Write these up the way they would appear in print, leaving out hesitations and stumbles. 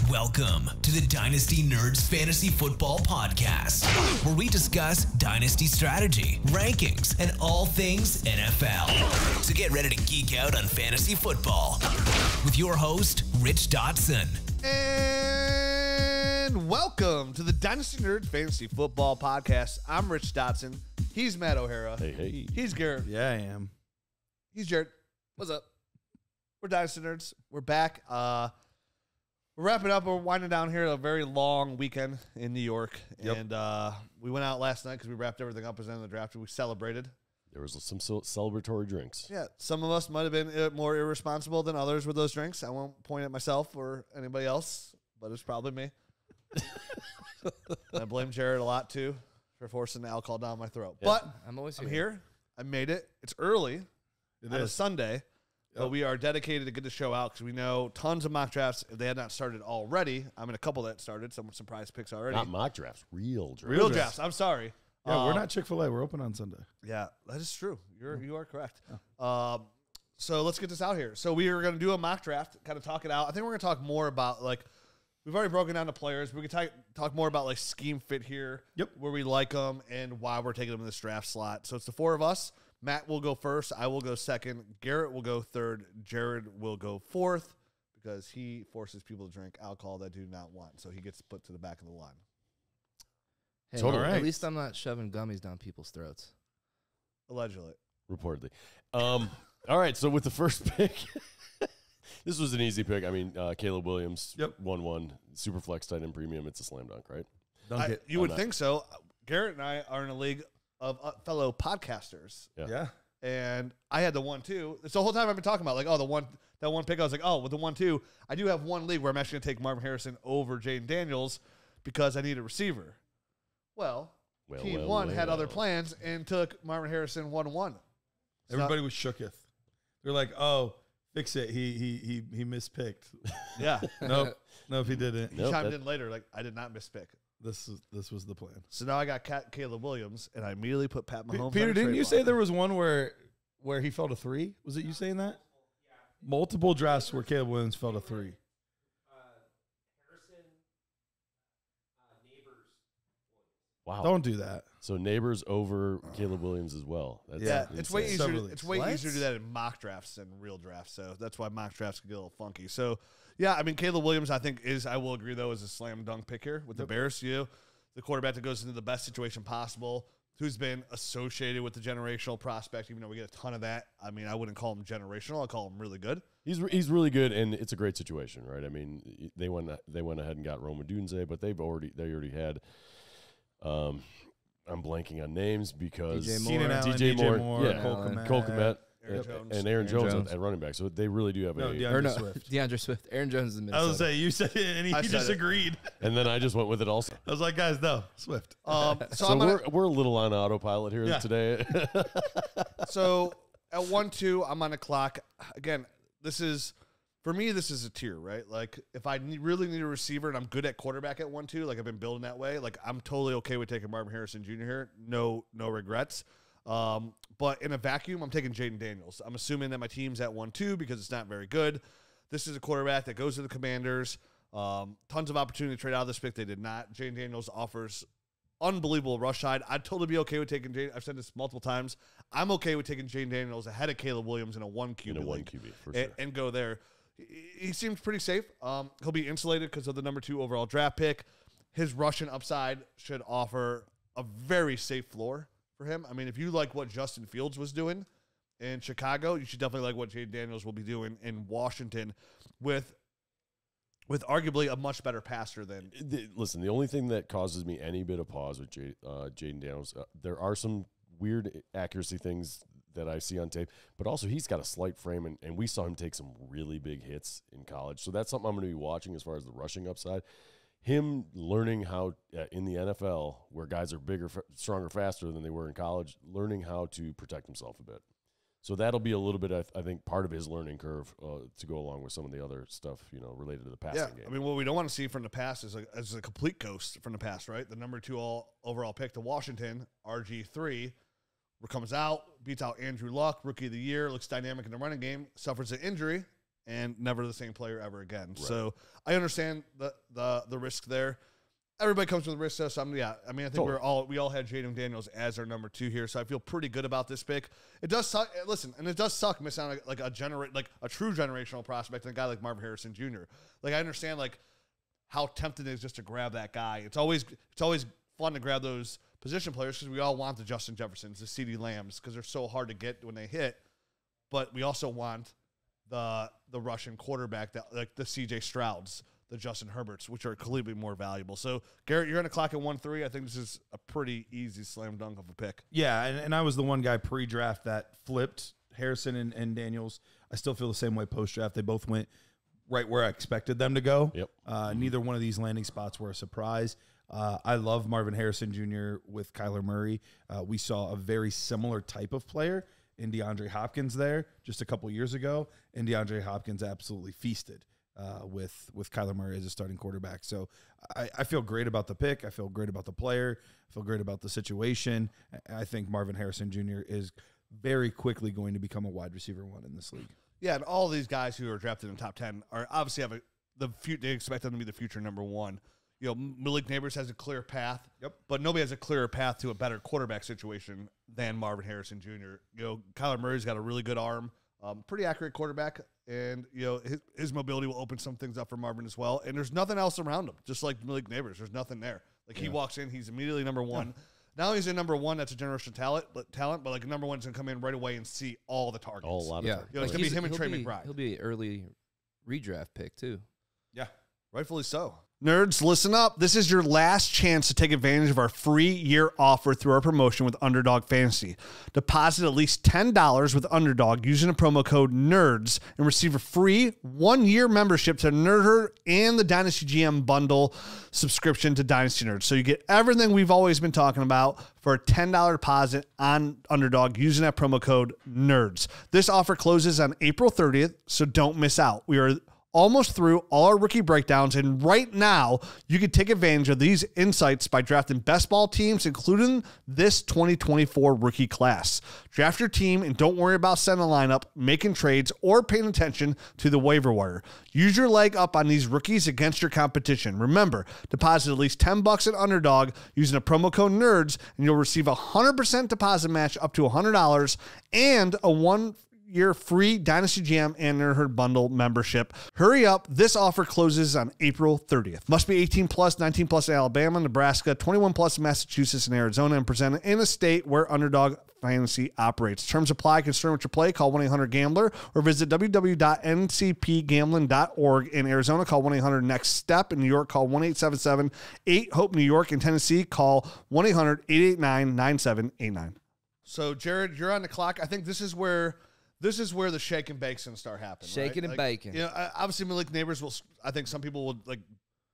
Welcome to the Dynasty Nerds Fantasy Football Podcast, where we discuss Dynasty strategy, rankings, and all things NFL. So get ready to geek out on fantasy football with your host, Rich Dotson. And welcome to the Dynasty Nerds Fantasy Football Podcast. I'm Rich Dotson. He's Matt O'Hara. Hey. He's Garret. Yeah, I am. He's Jared. What's up? We're Dynasty Nerds. We're back. We're wrapping up. We're winding down here a very long weekend in New York. Yep. And we went out last night because we wrapped everything up at the end of the draft. And we celebrated. There was some celebratory drinks. Yeah, some of us might have been more irresponsible than others with those drinks. I won't point at myself or anybody else, but it's probably me. And I blame Jared a lot, too, for forcing the alcohol down my throat. Yeah. But I'm always I'm here. I made it. It's early. It on a is. Sunday. But we are dedicated to get the show out because we know tons of mock drafts. If they had not started already, I'm in a couple that started. Some surprise picks already. Not mock drafts, real drafts. Real drafts. I'm sorry. Yeah, we're not Chick-fil-A. We're open on Sunday. Yeah, that is true. You are correct. So let's get this out here. So we are going to do a mock draft, kind of talk it out. I think we're going to talk more about, like, we've already broken down the players. We can talk more about, like, scheme fit here. Yep. Where we like them and why we're taking them in this draft slot. So it's the four of us. Matt will go first. I will go second. Garret will go third. Jared will go fourth because he forces people to drink alcohol that do not want. So he gets put to the back of the line. Hey, Totally. At least I'm not shoving gummies down people's throats. Allegedly. Reportedly. All right, so with the first pick, this was an easy pick. I mean, Caleb Williams, Yep. 1-1, Superflex tight end premium. It's a slam dunk, right? Dunk it. You would think so. Garret and I are in a league of fellow podcasters. Yeah. And I had the 1-2. It's the whole time I've been talking about, like, that one pick. I was like, with the 1-2, I do have one league where I'm actually going to take Marvin Harrison over Jayden Daniels because I need a receiver. Well, Team 1 had other plans and took Marvin Harrison 1-1. Everybody was shooketh. They're like, "Oh, fix it. He mispicked." Yeah. Nope, he didn't. He chimed in later, like, I did not mispick. This was the plan. So now I got Caleb Williams, and I immediately put Pat Mahomes. Peter, on didn't trade you block. say there was one where he fell to 3? Was it you saying that? Multiple drafts where Caleb Williams fell to 3. Wow. Don't do that. So Nabers over Caleb Williams as well. That's It's way insane. easier. It's way easier to do that in mock drafts than real drafts. So that's why mock drafts can get a little funky. So yeah, I mean Caleb Williams, I think I will agree though, is a slam dunk pick here with the Bears. The quarterback that goes into the best situation possible, who's been associated with the generational prospect. Even though we get a ton of that, I mean I wouldn't call him generational. I'll call him really good. He's really good, and it's a great situation, right? I mean, they went ahead and got Odunze, but they already had. I'm blanking on names because DJ Moore, yeah, Cole Kmet, Aaron and Aaron Jones Jones. at running back. So they really do have DeAndre Swift. Aaron Jones is in Minnesota. I was saying you said it, and he disagreed. And then I just went with it also. I was like, guys, no, Swift. So we're a little on autopilot here today. So at 1-2, I'm on the clock. Again, for me, this is a tier, right? Like, if I really need a receiver and I'm good at quarterback at 1-2, like I've been building that way, like I'm totally okay with taking Marvin Harrison Jr. here. No regrets. But in a vacuum, I'm taking Jayden Daniels. I'm assuming that my team's at 1-2 because it's not very good. This is a quarterback that goes to the Commanders. Tons of opportunity to trade out of this pick. They did not. Jayden Daniels offers unbelievable rush side. I'd totally be okay with taking Jayden. I've said this multiple times. I'm okay with taking Jayden Daniels ahead of Caleb Williams in a 1 QB league. For sure. And go there. He seems pretty safe. He'll be insulated because of the number 2 overall draft pick. His rushing upside should offer a very safe floor for him. I mean, if you like what Justin Fields was doing in Chicago, you should definitely like what Jayden Daniels will be doing in Washington with arguably a much better passer than. Listen, the only thing that causes me any bit of pause with Jayden Daniels, there are some weird accuracy things that I see on tape, but also he's got a slight frame, and we saw him take some really big hits in college. So that's something I'm going to be watching as far as the rushing upside. Him learning how in the NFL, where guys are bigger, stronger, faster than they were in college, learning how to protect himself a bit. So that'll be a little bit, I think, part of his learning curve to go along with some of the other stuff, related to the passing game. I mean, what we don't want to see from the past is a complete ghost from the past, right? The number 2 overall pick to Washington, RG3, comes out, beats out Andrew Luck, rookie of the year, looks dynamic in the running game, suffers an injury, and never the same player ever again. Right. So I understand the risk there. Everybody comes with risk, so I think we all had Jayden Daniels as our number 2 here, so I feel pretty good about this pick. It does suck. Listen, and it does suck missing out like a true generational prospect and a guy like Marvin Harrison Jr. Like I understand like how tempting it is just to grab that guy. It's always fun to grab those position players because we all want the Justin Jeffersons, the CeeDee Lambs, because they're so hard to get when they hit. But we also want the Russian quarterback that like the CJ Strouds, the Justin Herberts, which are clearly more valuable. So, Garrett, you're on the clock at 1-3. I think this is a pretty easy slam dunk of a pick. Yeah, and I was the one guy pre-draft that flipped Harrison and Daniels. I still feel the same way post-draft. They both went right where I expected them to go. Yep. Neither one of these landing spots were a surprise. I love Marvin Harrison Jr. with Kyler Murray. We saw a very similar type of player in DeAndre Hopkins there just a couple years ago, and DeAndre Hopkins absolutely feasted with Kyler Murray as a starting quarterback. So I feel great about the pick. I feel great about the player. I feel great about the situation. I think Marvin Harrison Jr. is very quickly going to become a wide receiver 1 in this league. Yeah, and all these guys who are drafted in the top 10 are obviously they expect them to be the future number 1. You know, Malik Nabers has a clear path. Yep. But nobody has a clearer path to a better quarterback situation than Marvin Harrison Jr. You know, Kyler Murray's got a really good arm, pretty accurate quarterback, and you know his mobility will open some things up for Marvin as well. And there's nothing else around him, just like Malik Nabers. There's nothing there. Like he walks in, he's immediately number 1. Yeah. Now he's in number 1. That's a generational talent, but like number 1 is gonna come in right away and see all the targets. A lot of targets. You know, it's gonna be him and Trey McBride. He'll be an early redraft pick too. Yeah, rightfully so. Nerds, listen up. This is your last chance to take advantage of our free year offer through our promotion with Underdog Fantasy. Deposit at least $10 with Underdog using the promo code NERDS and receive a free 1-year membership to Nerd Herd and the Dynasty GM bundle subscription to Dynasty Nerds. So you get everything we've always been talking about for a $10 deposit on Underdog using that promo code NERDS. This offer closes on April 30th, so don't miss out. We are almost through all our rookie breakdowns, and right now you can take advantage of these insights by drafting best ball teams, including this 2024 rookie class. Draft your team and don't worry about setting a lineup, making trades, or paying attention to the waiver wire. Use your leg up on these rookies against your competition. Remember, deposit at least $10 at Underdog using a promo code NERDS, and you'll receive a 100% deposit match up to $100 and a 1-year free Dynasty GM and Nerd Herd bundle membership. Hurry up. This offer closes on April 30th. Must be 18 plus, 19 plus in Alabama, Nebraska, 21 plus in Massachusetts and Arizona, and presented in a state where Underdog Fantasy operates. Terms apply. Concern with your play. Call 1-800-GAMBLER or visit www.ncpgambling.org. In Arizona, call 1-800-NEXT-STEP. In New York, call 1-877-8-HOPE. New York and Tennessee, call 1-800-889-9789. So, Jared, you're on the clock. I think this is where the shake and bake's going to start happening. Shaking right? and baking. You know, obviously Malik Nabers will. I think some people would, like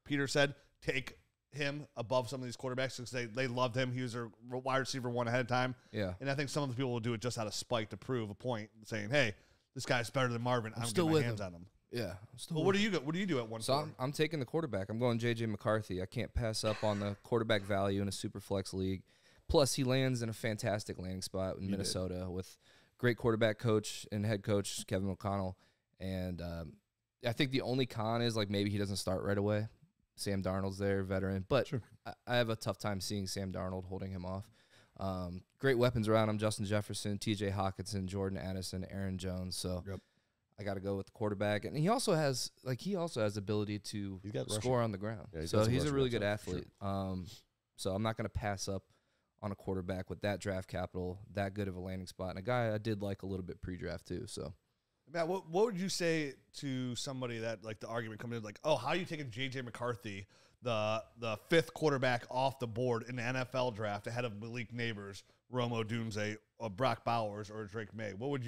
Peter said, take him above some of these quarterbacks because they loved him. He was a wide receiver 1 ahead of time. Yeah. And I think some of the people will do it just out of spite to prove a point, saying, "Hey, this guy's better than Marvin. I'm still getting my with hands him. on him." Yeah. Well, what do you do at 1-4? So I'm taking the quarterback. I'm going J.J. McCarthy. I can't pass up on the quarterback value in a super flex league. Plus, he lands in a fantastic landing spot in Minnesota with great quarterback coach and head coach Kevin O'Connell. And I think the only con is like maybe he doesn't start right away. Sam Darnold's there, veteran. But sure. I have a tough time seeing Sam Darnold holding him off. Great weapons around him: Justin Jefferson, T.J. Hawkinson, Jordan Addison, Aaron Jones. So I got to go with the quarterback. And he also has the ability to score on the ground. Yeah, so he's a really good athlete. Sure. So I'm not going to pass up on a quarterback with that draft capital, that good of a landing spot, and a guy I did like a little bit pre-draft too. So, Matt, what would you say to somebody that like the argument coming in like, oh, how are you taking J.J. McCarthy, the 5th quarterback off the board in the NFL draft ahead of Malik Nabers, Romo Odunze, or Brock Bowers, or Drake Maye? What would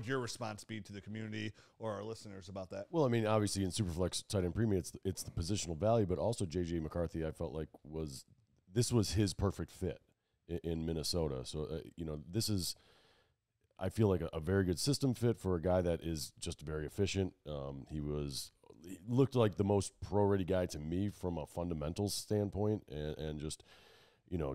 your response be to the community or our listeners about that? Well, I mean, obviously in Superflex tight end premium, it's the positional value, but also J.J. McCarthy, I felt like this was his perfect fit in Minnesota. So, this is, I feel like a very good system fit for a guy that is just very efficient. He looked like the most pro-ready guy to me from a fundamentals standpoint and just,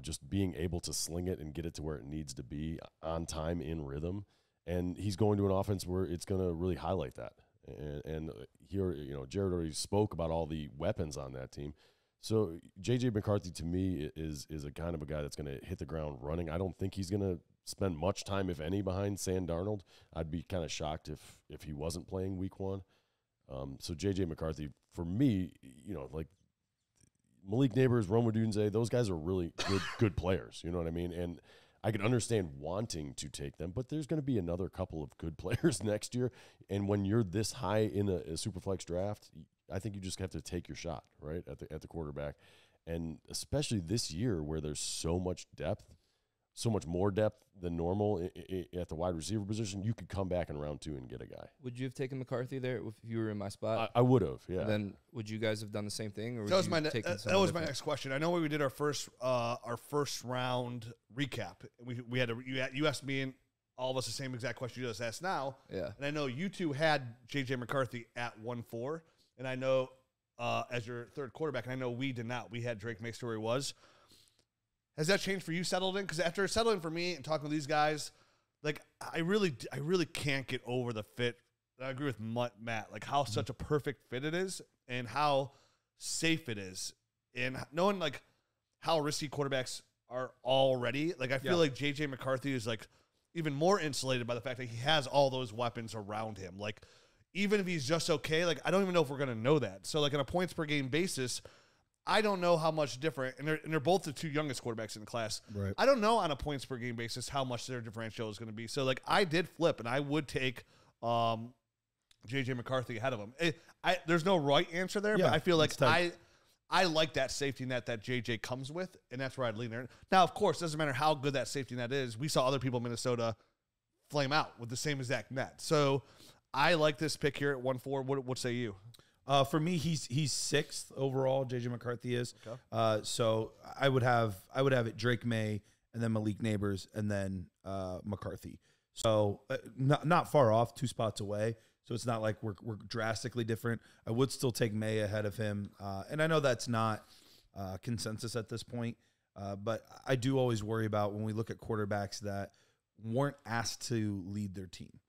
just being able to sling it and get it to where it needs to be on time in rhythm. And he's going to an offense where it's going to really highlight that. And here, Jared already spoke about all the weapons on that team. So J.J. McCarthy, to me, is a kind of a guy that's going to hit the ground running. I don't think he's going to spend much time, if any, behind Sam Darnold. I'd be kind of shocked if he wasn't playing week 1. So J.J. McCarthy, for me, like Malik Nabers, Odunze, those guys are really good players. You know what I mean? And I can understand wanting to take them, but there's going to be another couple of good players next year. And when you're this high in a superflex draft, I think you just have to take your shot, right, at the quarterback. And especially this year where there's so much depth, so much more depth than normal at the wide receiver position, you could come back in round 2 and get a guy. Would you have taken McCarthy there if you were in my spot? I would have, yeah. And then would you guys have done the same thing? Or That was, that was my next question. I know when we did our first round recap, we had you asked me and all of us the same exact question you just asked now. Yeah. And I know you two had J.J. McCarthy at 1-4, and I know as your third quarterback, and I know we did not. We had Drake Mace where he was. Has that changed for you, settled in? Because after settling for me and talking to these guys, like I really can't get over the fit. I agree with Matt, like how such a perfect fit it is and how safe it is. And knowing like how risky quarterbacks are already, like I feel like J.J. McCarthy is like even more insulated by the fact that he has all those weapons around him. Like even if he's just okay, like I don't even know if we're going to know that. So like on a points per game basis, I don't know how much different, and they're both the two youngest quarterbacks in the class. Right. I don't know on a points per game basis how much their differential is going to be. So, like, I did flip, and I would take J.J. McCarthy ahead of him. There's no right answer there, but I feel like I like that safety net that J.J. comes with, and that's where I'd lean there. Now, of course, it doesn't matter how good that safety net is. We saw other people in Minnesota flame out with the same exact net. So, I like this pick here at 1-4. What say you? For me, he's 6th overall. JJ McCarthy is. Okay. So I would have it Drake Maye and then Malik Nabers and then McCarthy. So not far off, 2 spots away. So it's not like we're drastically different. I would still take Maye ahead of him, and I know that's not consensus at this point. But I do always worry about when we look at quarterbacks that weren't asked to lead their team.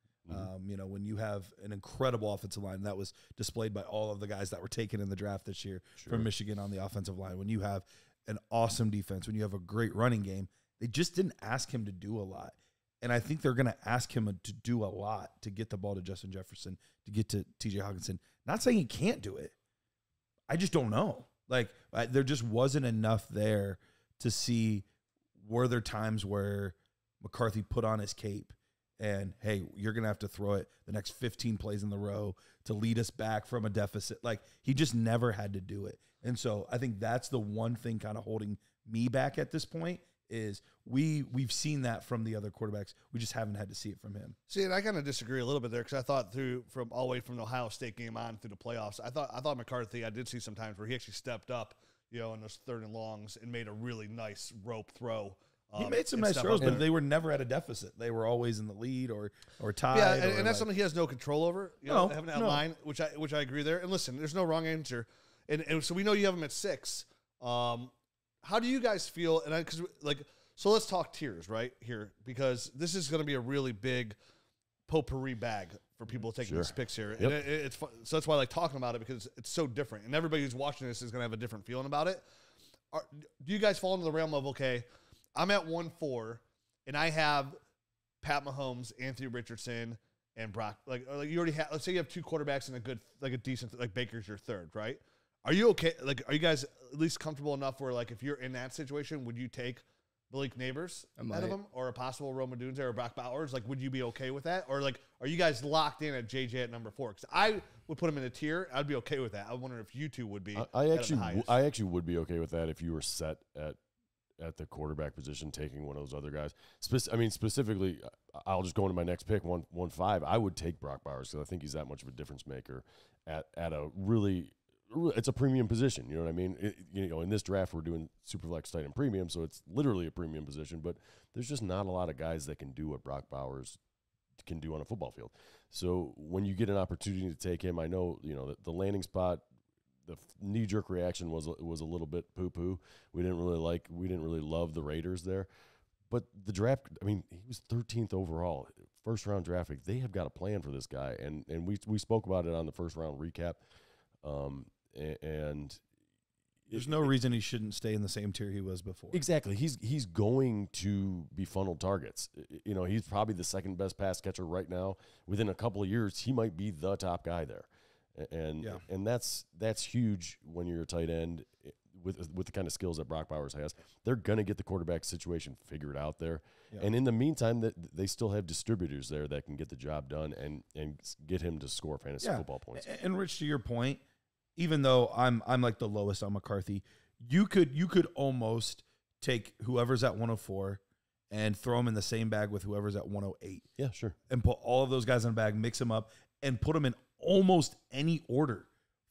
When you have an incredible offensive line that was displayed by all of the guys that were taken in the draft this year from Michigan on the offensive line, when you have an awesome defense, when you have a great running game, they just didn't ask him to do a lot. And I think they're going to ask him to do a lot to get the ball to Justin Jefferson, to get to TJ Hawkinson. Not saying he can't do it. I just don't know. Like, there just wasn't enough there to see, were there times where McCarthy put on his cape and, hey, you're going to have to throw it the next 15 plays in the row to lead us back from a deficit. Like, he just never had to do it. And so I think that's the one thing kind of holding me back at this point is we've seen that from the other quarterbacks. We just haven't had to see it from him. See, and I kind of disagree a little bit there because I thought from all the way from the Ohio State game on through the playoffs, I thought McCarthy, I did see some times where he actually stepped up, in those 3rd and longs and made a really nice rope throw. He made some nice throws, but they were never at a deficit. They were always in the lead or tied. Yeah, and that's something he has no control over. Having that line, which I agree there. And listen, there's no wrong answer. And so we know you have him at 6. How do you guys feel? And so let's talk tiers right here because this is going to be a really big potpourri bag for people taking these picks here. Yep. And it's fun. So that's why I like talking about it because it's so different, and everybody who's watching this is going to have a different feeling about it. Do you guys fall into the realm of I'm at 1-4, and I have Pat Mahomes, Anthony Richardson, and Brock. Like you already have. Let's say you have 2 quarterbacks and a decent Baker's your 3rd, right? Are you okay? Like, are you guys at least comfortable enough where if you're in that situation, would you take Malik Nabers out of him, or a possible Odunze or Brock Bowers? Like, would you be okay with that, or are you guys locked in at JJ at number 4? Because I would put him in a tier. I'd be okay with that. I wonder if you two would be. I actually would be okay with that if you were set at the quarterback position, taking one of those other guys. Specifically, I'll just go into my next pick, 1-5. I would take Brock Bowers because I think he's that much of a difference maker at a really. It's a premium position, you know what I mean? In this draft, we're doing Superflex tight and premium, so it's literally a premium position, but there's just not a lot of guys that can do what Brock Bowers can do on a football field. So when you get an opportunity to take him, I know, the landing spot, the knee-jerk reaction was a little bit poo-poo. We didn't really love the Raiders there. But the draft, he was 13th overall, first-round draft pick. They have got a plan for this guy, and we spoke about it on the first-round recap. And there's no reason he shouldn't stay in the same tier he was before. Exactly. He's going to be funneled targets. You know, he's probably the second best pass catcher right now. Within a couple of years, he might be the top guy there. And that's huge when you're a tight end with the kind of skills that Brock Bowers has. They're going to get the quarterback situation figured out there. Yeah. And in the meantime, they still have distributors there that can get the job done and get him to score fantasy football points. And Rich, to your point, even though I'm like the lowest on McCarthy, you could almost take whoever's at 104 and throw them in the same bag with whoever's at 108. Yeah, sure. And put all of those guys in a bag, mix them up, and put them in almost any order,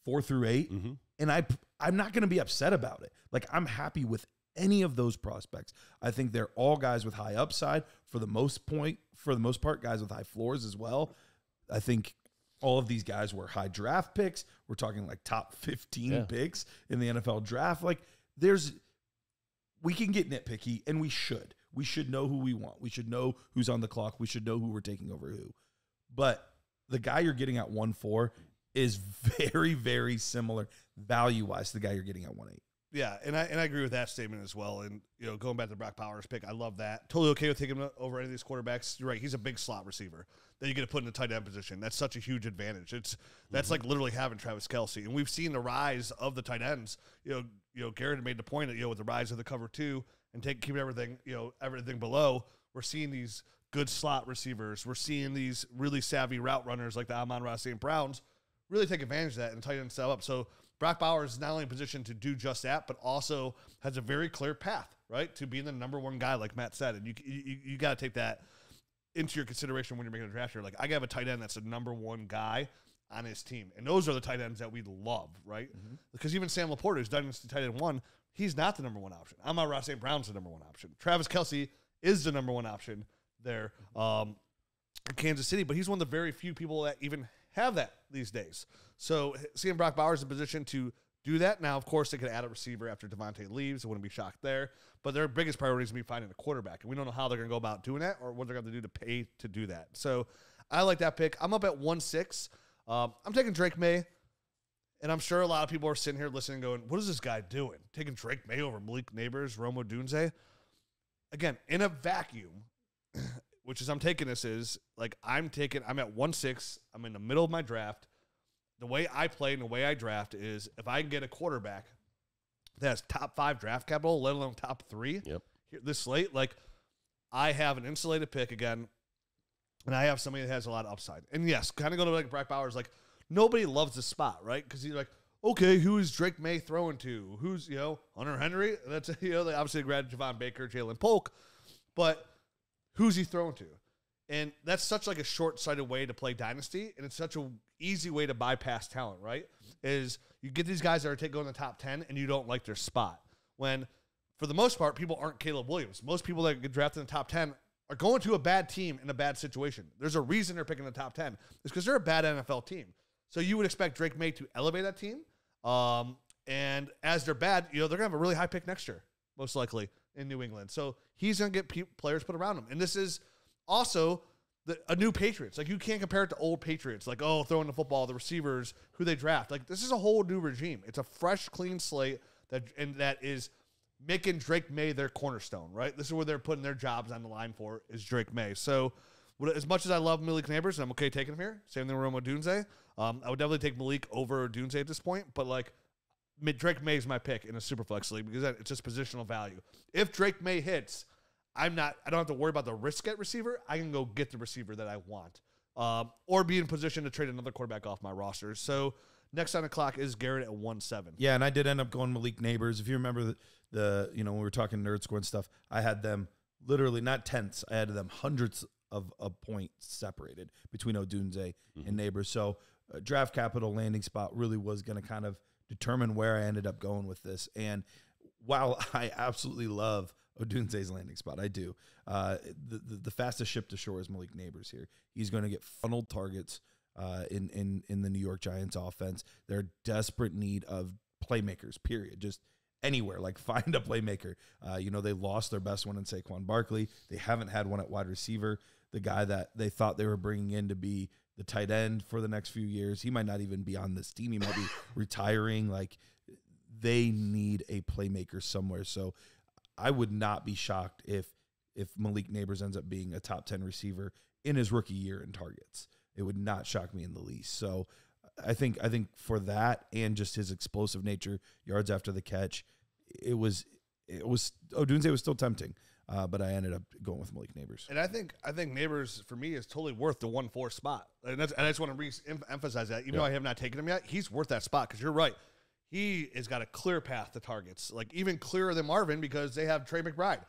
4 through 8. Mm-hmm. And I'm not going to be upset about it. Like, I'm happy with any of those prospects. I think they're all guys with high upside for the most part, guys with high floors as well. I think all of these guys were high draft picks. We're talking like top 15 picks in the NFL draft. Like, we can get nitpicky, and we should. We should know who we want. We should know who's on the clock. We should know who we're taking over who. But the guy you're getting at 1-4 is very, very similar value-wise to the guy you're getting at 1-8. Yeah, and I agree with that statement as well. And, you know, going back to Brock Bowers' pick, I love that. Totally okay with taking him over any of these quarterbacks. You're right, he's a big slot receiver that you get to put in the tight end position. That's such a huge advantage. That's like literally having Travis Kelce. And we've seen the rise of the tight ends. You know, Garret made the point that, you know, with the rise of the cover 2 and keep everything below, we're seeing these good slot receivers. We're seeing these really savvy route runners like the Amon-Ra St. Browns really take advantage of that and tight end step up. So Brock Bowers is not only in position to do just that, but also has a very clear path, right, to being the number one guy, like Matt said. And you got to take that into your consideration when you're making a draft here. Like, I got a tight end that's the number one guy on his team. And those are the tight ends that we love, right? Mm-hmm. Because even Sam Laporta, who's Dynasty tight end 1, he's not the number one option. Amon-Ra St. Brown's the number one option. Travis Kelce is the number one option there in Kansas City, but he's one of the very few people that even have that these days. So seeing Brock Bowers in position to do that. Now, of course, they could add a receiver after Devontae leaves. I wouldn't be shocked there. But their biggest priority is going to be finding a quarterback. And we don't know how they're going to go about doing that or what they're going to do to pay to do that. So I like that pick. I'm up at 1-6. I'm taking Drake Maye. And I'm sure a lot of people are sitting here listening going, what is this guy doing? Taking Drake Maye over Malik Nabers, Odunze? Again, in a vacuum, which is I'm taking this is, like, I'm at 1-6. I'm in the middle of my draft. The way I play and the way I draft is if I can get a quarterback that has top 5 draft capital, let alone top 3, this slate, like, I have an insulated pick again, and I have somebody that has a lot of upside. And yes, kind of go to like Brock Bowers, like, nobody loves the spot, right? Because he's like, okay, who is Drake Maye throwing to? Who's, Hunter Henry? That's, they obviously grabbed Javon Baker, Jalen Polk, but who's he throwing to? And that's such like a short-sighted way to play Dynasty, and it's such an easy way to bypass talent, right? Is you get these guys that are going in the top 10, and you don't like their spot. When, for the most part, people aren't Caleb Williams. Most people that get drafted in the top 10 are going to a bad team in a bad situation. There's a reason they're picking the top 10. It's because they're a bad NFL team. So you would expect Drake Maye to elevate that team. And as they're bad, they're going to have a really high pick next year, most likely, in New England. So he's going to get players put around him. And this is also a new Patriots. Like, you can't compare it to old Patriots. Like, throwing the football, the receivers, who they draft. Like, this is a whole new regime. It's a fresh, clean slate that is making Drake Maye their cornerstone, right? This is where they're putting their jobs on the line for, is Drake Maye. So as much as I love Malik Nabers, and I'm okay taking him here, same thing with Odunze, I would definitely take Malik over Odunze at this point, but like, Drake Maye is my pick in a superflex league because it's just positional value. If Drake Maye hits, I don't have to worry about the risk at receiver. I can go get the receiver that I want, or be in position to trade another quarterback off my roster. So next on the clock is Garret at 1-7. Yeah, and I did end up going Malik Nabers. If you remember when we were talking nerd score and stuff, I had them literally not tenths. I had them hundreds of points separated between Odunze and Nabers. So draft capital landing spot really was going to kind of determine where I ended up going with this. And while I absolutely love Odunze's landing spot, I do. The fastest ship to shore is Malik Nabers here. He's going to get funneled targets in the New York Giants offense. They're in desperate need of playmakers, period. Just anywhere, like, find a playmaker. They lost their best one in Saquon Barkley. They haven't had one at wide receiver. the guy that they thought they were bringing in to be the tight end for the next few years. He might not even be on this team. He might be retiring. Like, they need a playmaker somewhere. So I would not be shocked if Malik Nabers ends up being a top 10 receiver in his rookie year in targets. It would not shock me in the least. So I think for that and just his explosive nature, yards after the catch, it was Odunze was still tempting, but I ended up going with Malik Nabers. And I think Nabers for me is totally worth the 1-4 spot. And I just want to emphasize that, even though I have not taken him yet, he's worth that spot because you're right. He has got a clear path to targets, like even clearer than Marvin because they have Trey McBride.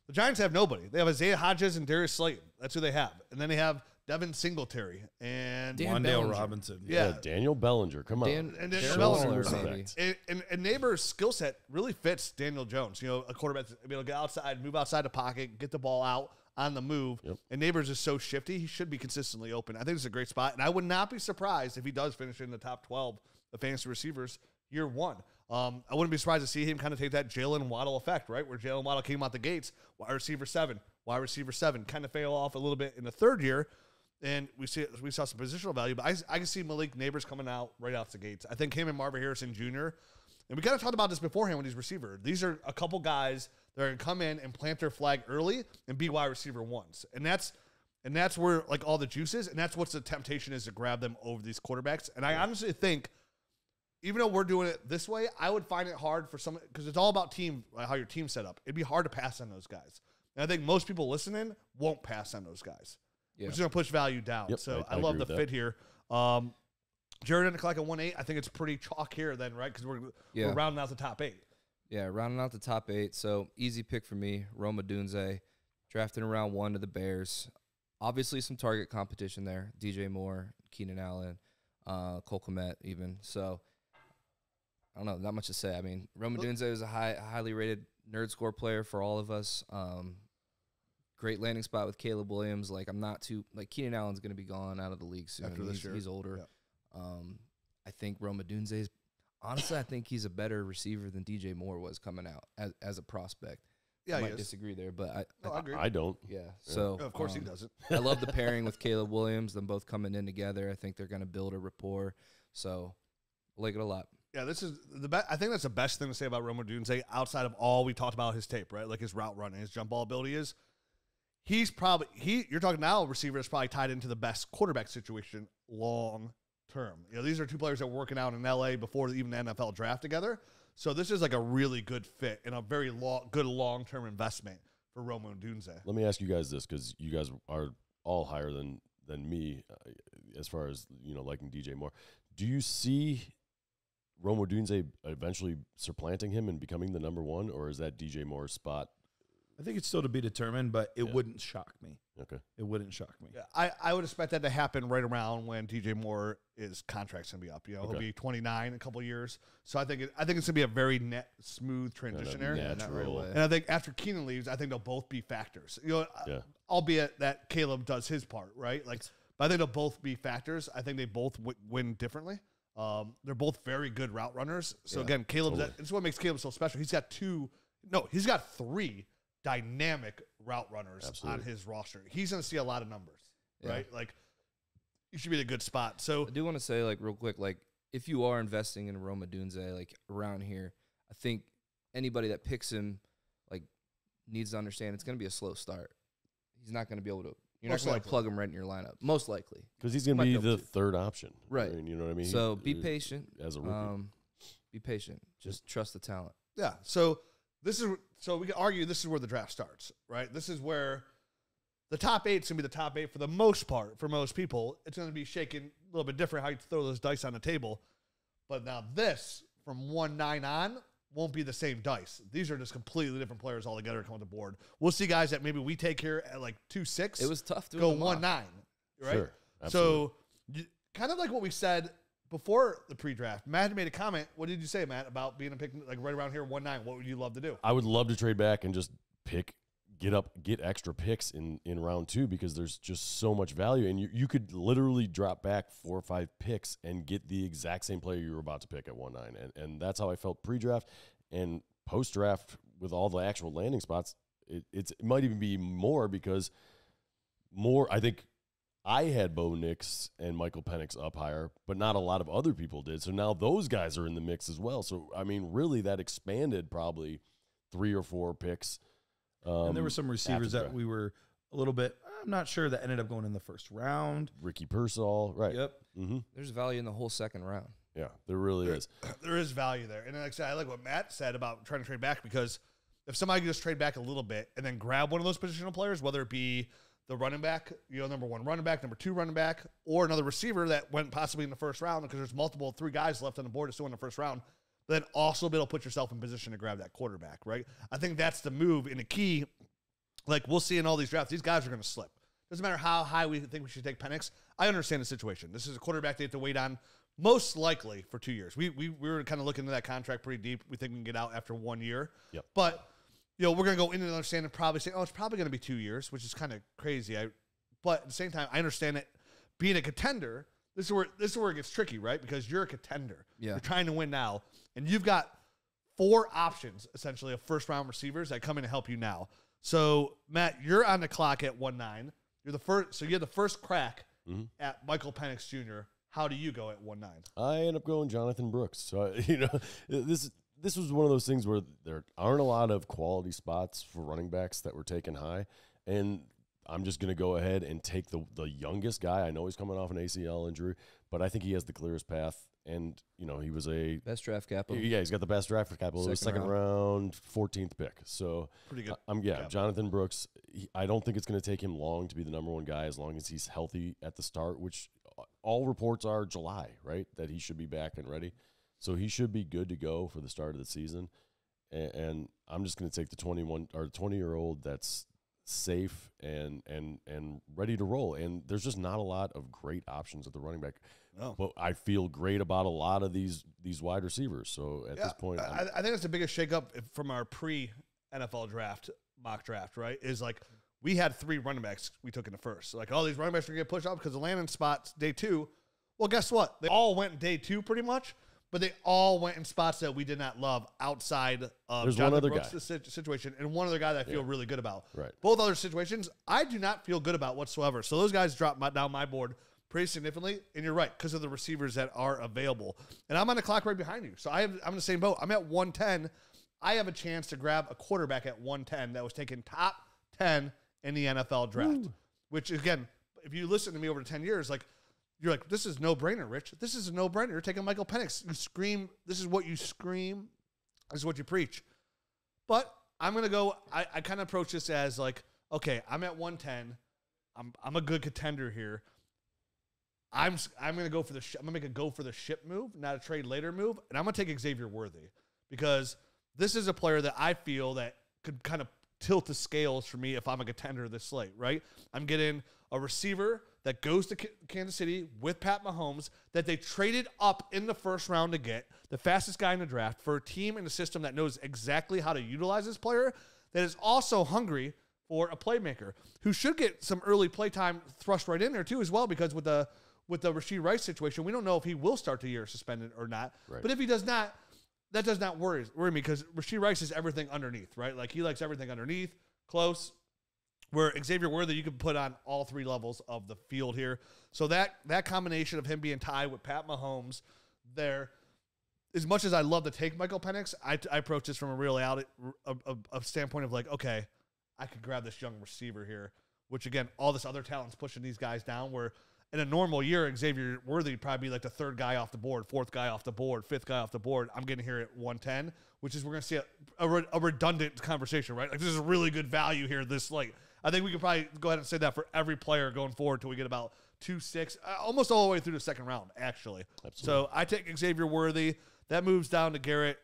The Giants have nobody. They have Isaiah Hodges and Darius Slayton. That's who they have. And then they have Devin Singletary and Wandale Robinson. Yeah. Daniel Bellinger. Come on. And Daniel Bellinger. Bellinger. And Nabers' skill set really fits Daniel Jones. You know, a quarterback to be able to get outside, move outside the pocket, get the ball out on the move. Yep. And Nabers is so shifty, he should be consistently open. I think it's a great spot. And I would not be surprised if he does finish in the top 12 of fantasy receivers year one. I wouldn't be surprised to see him kind of take that Jalen Waddle effect, right? Where Jalen Waddle came out the gates, wide receiver 7, kind of fail off a little bit in the third year. And we saw some positional value, but I can see Malik Nabers coming out right off the gates. I think him and Marvin Harrison Jr., and we kind of talked about this beforehand with these receivers. These are a couple guys that are going to come in and plant their flag early and be wide receiver ones. And that's where like all the juice is, and that's what's the temptation is to grab them over these quarterbacks. And I honestly think, even though we're doing it this way, I would find it hard for some, because it's all about team, how your team's set up. It'd be hard to pass on those guys. And I think most people listening won't pass on those guys. Yeah. Which is going to push value down. Yep, so I love the fit here. Jared in the clock at 1-8. I think it's pretty chalk here then, right? Because we're rounding out the top 8. Yeah, rounding out the top 8. So easy pick for me, Rome Odunze, drafted in round 1 to the Bears. Obviously some target competition there. DJ Moore, Keenan Allen, Cole Kmet even. So I don't know, not much to say. I mean, Rome Odunze is a highly rated nerd score player for all of us. Great landing spot with Caleb Williams. Like, I'm not too, like, Keenan Allen's going to be gone out of the league soon. After this year. He's older. Yeah. I think Rome Odunze is, honestly, I think he's a better receiver than DJ Moore was coming out as a prospect. Yeah, I might disagree there, but I agree. I don't. Yeah, so. Of course he doesn't. I love the pairing with Caleb Williams, them both coming in together. I think they're going to build a rapport. So, I like it a lot. Yeah, this is the best. I think that's the best thing to say about Rome Odunze outside of all we talked about his tape, right? Like his route running, his jump ball ability is. He's probably you're talking now a receiver that's probably tied into the best quarterback situation long term. You know, these are two players that were working out in LA before even the NFL draft together. So this is like a really good fit and a very good long term investment for Rome Odunze. Let me ask you guys this, because you guys are all higher than me as far as, you know, liking DJ Moore. Do you see Rome Odunze eventually supplanting him and becoming the number 1, or is that DJ Moore's spot? I think it's still to be determined, but it wouldn't shock me. Okay. It wouldn't shock me. Yeah, I would expect that to happen right around when DJ Moore contract's gonna be up. You know, he'll be 29 in a couple of years. So I think it's gonna be a very smooth transition there. Natural. And I think after Keenan leaves, I think they'll both be factors. You know, albeit that Caleb does his part, right? Like, but I think they'll both be factors. I think they both win differently. They're both very good route runners. So again, Caleb, this is what makes Caleb so special. He's got 3 dynamic route runners on his roster. He's going to see a lot of numbers, right? Like, you should be in a good spot. So I do want to say, like, real quick, like, if you are investing in Rome Odunze, like, around here, I think anybody that picks him, like, needs to understand it's going to be a slow start. He's not going to be able to, you're not going to plug him right in your lineup, most likely. Because he's going to be the third option. Right. I mean, you know what I mean? So be patient. As a rookie. Be patient. Just trust the talent. Yeah. So we can argue this is where the draft starts, right? This is where the top 8 is going to be the top 8 for the most part. For most people, it's going to be shaken a little bit different how you throw those dice on the table. But now this, from 1-9 on, won't be the same dice. These are just completely different players altogether come on the board. We'll see guys that maybe we take here at like 2-6. It was tough to go 1-9, right? Sure, so kind of like what we said before the pre-draft. Matt made a comment. What did you say, Matt, about being a pick like right around here 1-9? What would you love to do? I would love to trade back and just get extra picks in round 2, because there's just so much value, and you could literally drop back 4 or 5 picks and get the exact same player you were about to pick at 1-9, and that's how I felt pre-draft and post-draft with all the actual landing spots. It might even be more, because more. I think I had Bo Nix and Michael Penix up higher, but not a lot of other people did. So now those guys are in the mix as well. So, I mean, really that expanded probably 3 or 4 picks. And there were some receivers that we were a little bit, I'm not sure, that ended up going in the first round. Ricky Pearsall, right. Yep. Mm-hmm. There's value in the whole second round. Yeah, there really is. There is value there. And like I said, I like what Matt said about trying to trade back, because if somebody can just trade back a little bit and then grab one of those positional players, whether it be the running back, number 1 running back, number 2 running back, or another receiver that went possibly in the first round, because there's multiple 3 guys left on the board still in the first round, then also be able to put yourself in position to grab that quarterback, right? I think that's the move. And the key, like we'll see in all these drafts, these guys are going to slip. Doesn't matter how high we think we should take Penix. I understand the situation. This is a quarterback they have to wait on most likely for 2 years. We were kind of looking into that contract pretty deep. We think we can get out after 1 year. Yep. But we're going to go into understanding, probably say, it's probably going to be 2 years, which is kind of crazy. But at the same time, I understand that being a contender, this is where it gets tricky, right? Because you're a contender. Yeah. You're trying to win now, and you've got 4 options, essentially, of first-round receivers that come in to help you now. So, Matt, you're on the clock at 1-9. You're the first, so you had the first crack at Michael Penix Jr. How do you go at 1-9? I end up going Jonathan Brooks. So, this was one of those things where there aren't a lot of quality spots for running backs that were taken high, and I'm just going to go ahead and take the youngest guy. I know he's coming off an ACL injury, but I think he has the clearest path. And, he was a Best draft capital. Yeah, he's got the best draft capital. It was second round, 14th pick. So, pretty good. Jonathan Brooks, I don't think it's going to take him long to be the number 1 guy as long as he's healthy at the start, which all reports are July, right? That he should be back and ready. So he should be good to go for the start of the season. And I'm just going to take the 20-year-old that's safe and ready to roll. And there's just not a lot of great options at the running back. No. But I feel great about a lot of these wide receivers. So at this point, I think that's the biggest shakeup from our pre-NFL draft, mock draft, right? Is like we had 3 running backs we took in the first. So like all these running backs are going to get pushed off because the landing spots day 2. Well, guess what? They all went day 2 pretty much, but they all went in spots that we did not love outside of There's Jonathan one other Brooks' situation, and one other guy that I feel really good about. Right. Both other situations, I do not feel good about whatsoever. So those guys dropped down my board pretty significantly, and you're right, because of the receivers that are available. And I'm on the clock right behind you. So I'm in the same boat. I'm at 110. I have a chance to grab a quarterback at 110 that was taken top 10 in the NFL draft, which, again, if you listen to me over 10 years, you're like, this is no-brainer, Rich. This is a no-brainer. You're taking Michael Penix. You scream. This is what you scream. This is what you preach. But I'm going to go, I kind of approach this as okay, I'm at 110. I'm a good contender here. I'm going to go for I'm going to make a go for the ship move, not a trade later move, and I'm going to take Xavier Worthy, because this is a player that I feel that could kind of tilt the scales for me if I'm a contender this slate, right? I'm getting a receiver that goes to Kansas City with Pat Mahomes that they traded up in the first round to get, the fastest guy in the draft, for a team in a system that knows exactly how to utilize this player, that is also hungry for a playmaker who should get some early play time thrust right in there too as well, because with the Rashee Rice situation, we don't know if he will start the year suspended or not. Right. But if he does not, that does not worry me, because Rashee Rice is everything underneath, right? Like, he likes everything underneath, close. Where Xavier Worthy, you can put on all 3 levels of the field here. So that combination of him being tied with Pat Mahomes there, as much as I love to take Michael Penix, I approach this from a reality, a standpoint of okay, I could grab this young receiver here, which, again, all this other talent's pushing these guys down, where in a normal year, Xavier Worthy would probably be the 3rd guy off the board, 4th guy off the board, 5th guy off the board. I'm getting here at 110, which is, we're going to see a redundant conversation, right? This is really good value here this late. I think we could probably go ahead and say that for every player going forward till we get about 2-6, almost all the way through the second round, actually. Absolutely. So I take Xavier Worthy. That moves down to Garret.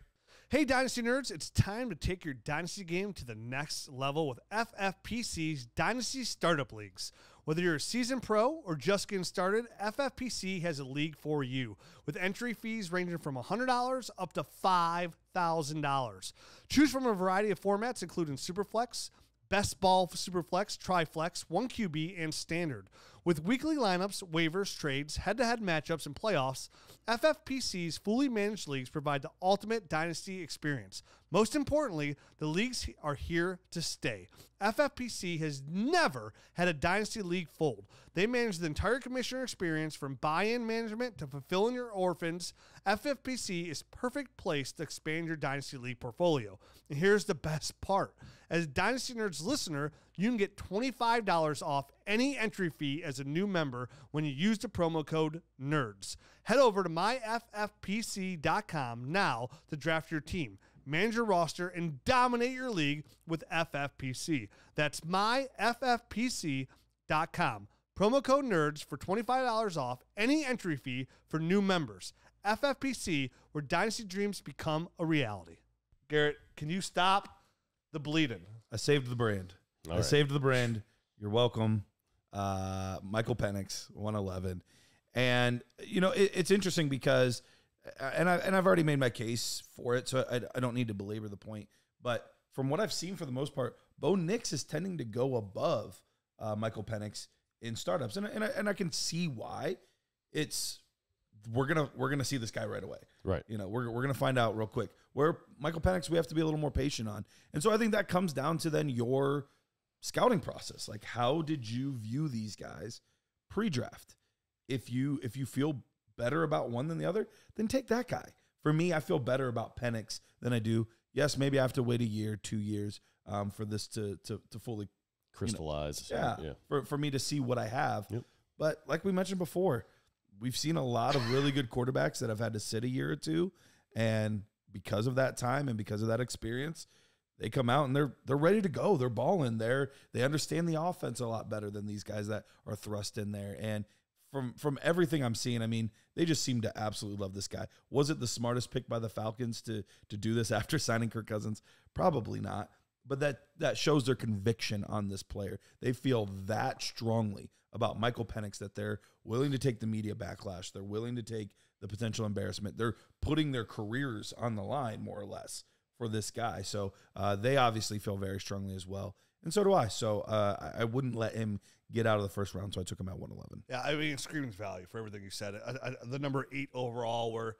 Hey, Dynasty Nerds, it's time to take your Dynasty game to the next level with FFPC's Dynasty Startup Leagues. Whether you're a seasoned pro or just getting started, FFPC has a league for you, with entry fees ranging from $100 up to $5,000. Choose from a variety of formats, including superflex, Best Ball Superflex, Triflex, 1 QB, and Standard. With weekly lineups, waivers, trades, head-to-head matchups, and playoffs, FFPC's fully managed leagues provide the ultimate dynasty experience. Most importantly, the leagues are here to stay. FFPC has never had a dynasty league fold. They manage the entire commissioner experience from buy-in management to fulfilling your orphans. FFPC is perfect place to expand your dynasty league portfolio. And here's the best part. As a Dynasty Nerds listener, you can get $25 off any entry fee as a new member when you use the promo code NERDS. Head over to myffpc.com now to draft your team, manage your roster, and dominate your league with FFPC. That's myffpc.com. Promo code NERDS for $25 off any entry fee for new members. FFPC, where dynasty dreams become a reality. Garrett, can you stop the bleeding? I saved the brand. Saved the brand. You're welcome. Michael Penix, 111. And, it's interesting because, and I've already made my case for it, so I don't need to belabor the point. But from what I've seen for the most part, Bo Nix is tending to go above Michael Penix in startups. And I can see why. We're gonna see this guy right away. Right. We're gonna find out real quick. Where Michael Penix, we have to be a little more patient on. And so I think that comes down to then your scouting process. Like, how did you view these guys pre-draft? If you feel better about one than the other, then take that guy. For me, I feel better about Penix than I do. Yes, maybe I have to wait a year, 2 years for this to fully crystallize. Yeah. For me to see what I have. Yep. But like we mentioned before, we've seen a lot of really good quarterbacks that have had to sit a year or two, and because of that time and because of that experience, they come out and they're ready to go. They're balling. They understand the offense a lot better than these guys that are thrust in there. And from everything I'm seeing, I mean, they just seem to absolutely love this guy. Was it the smartest pick by the Falcons to do this after signing Kirk Cousins? Probably not. But that shows their conviction on this player. They feel that strongly about Michael Penix that they're willing to take the media backlash. They're willing to take the potential embarrassment. They're putting their careers on the line, more or less, for this guy. So they obviously feel very strongly as well. And so do I. So I wouldn't let him get out of the first round, so I took him at 111. Yeah, I mean, screaming value for everything you said. The number 8 overall were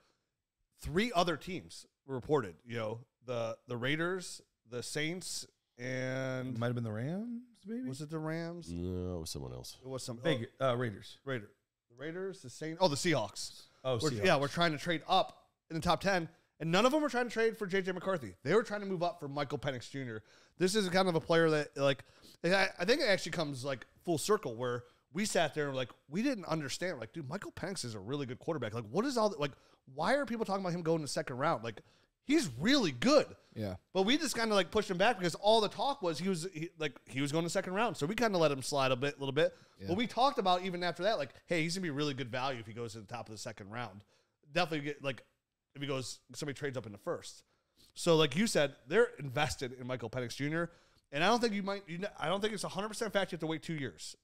3 other teams reported. The Raiders, the Saints, and It might have been the Rams, maybe? was it the Rams? No, it was someone else. It was some Raiders. The Raiders, the Saints. Oh, the Seahawks. Seahawks. Yeah, we're trying to trade up in the top 10, and none of them were trying to trade for J.J. McCarthy. They were trying to move up for Michael Penix Jr. This is kind of a player that, I think it actually comes full circle where we sat there and we didn't understand. Dude, Michael Penix is a really good quarterback. What is all that? Why are people talking about him going in the second round? He's really good. Yeah. But we just kind of pushed him back because all the talk was he was going to second round. So we kind of let him slide a little bit. Yeah. But we talked about even after that, hey, he's going to be really good value if he goes to the top of the second round. Definitely get if he goes, somebody trades up in the first. So like you said, they're invested in Michael Penix Jr. And I don't think I don't think it's 100% fact you have to wait 2 years.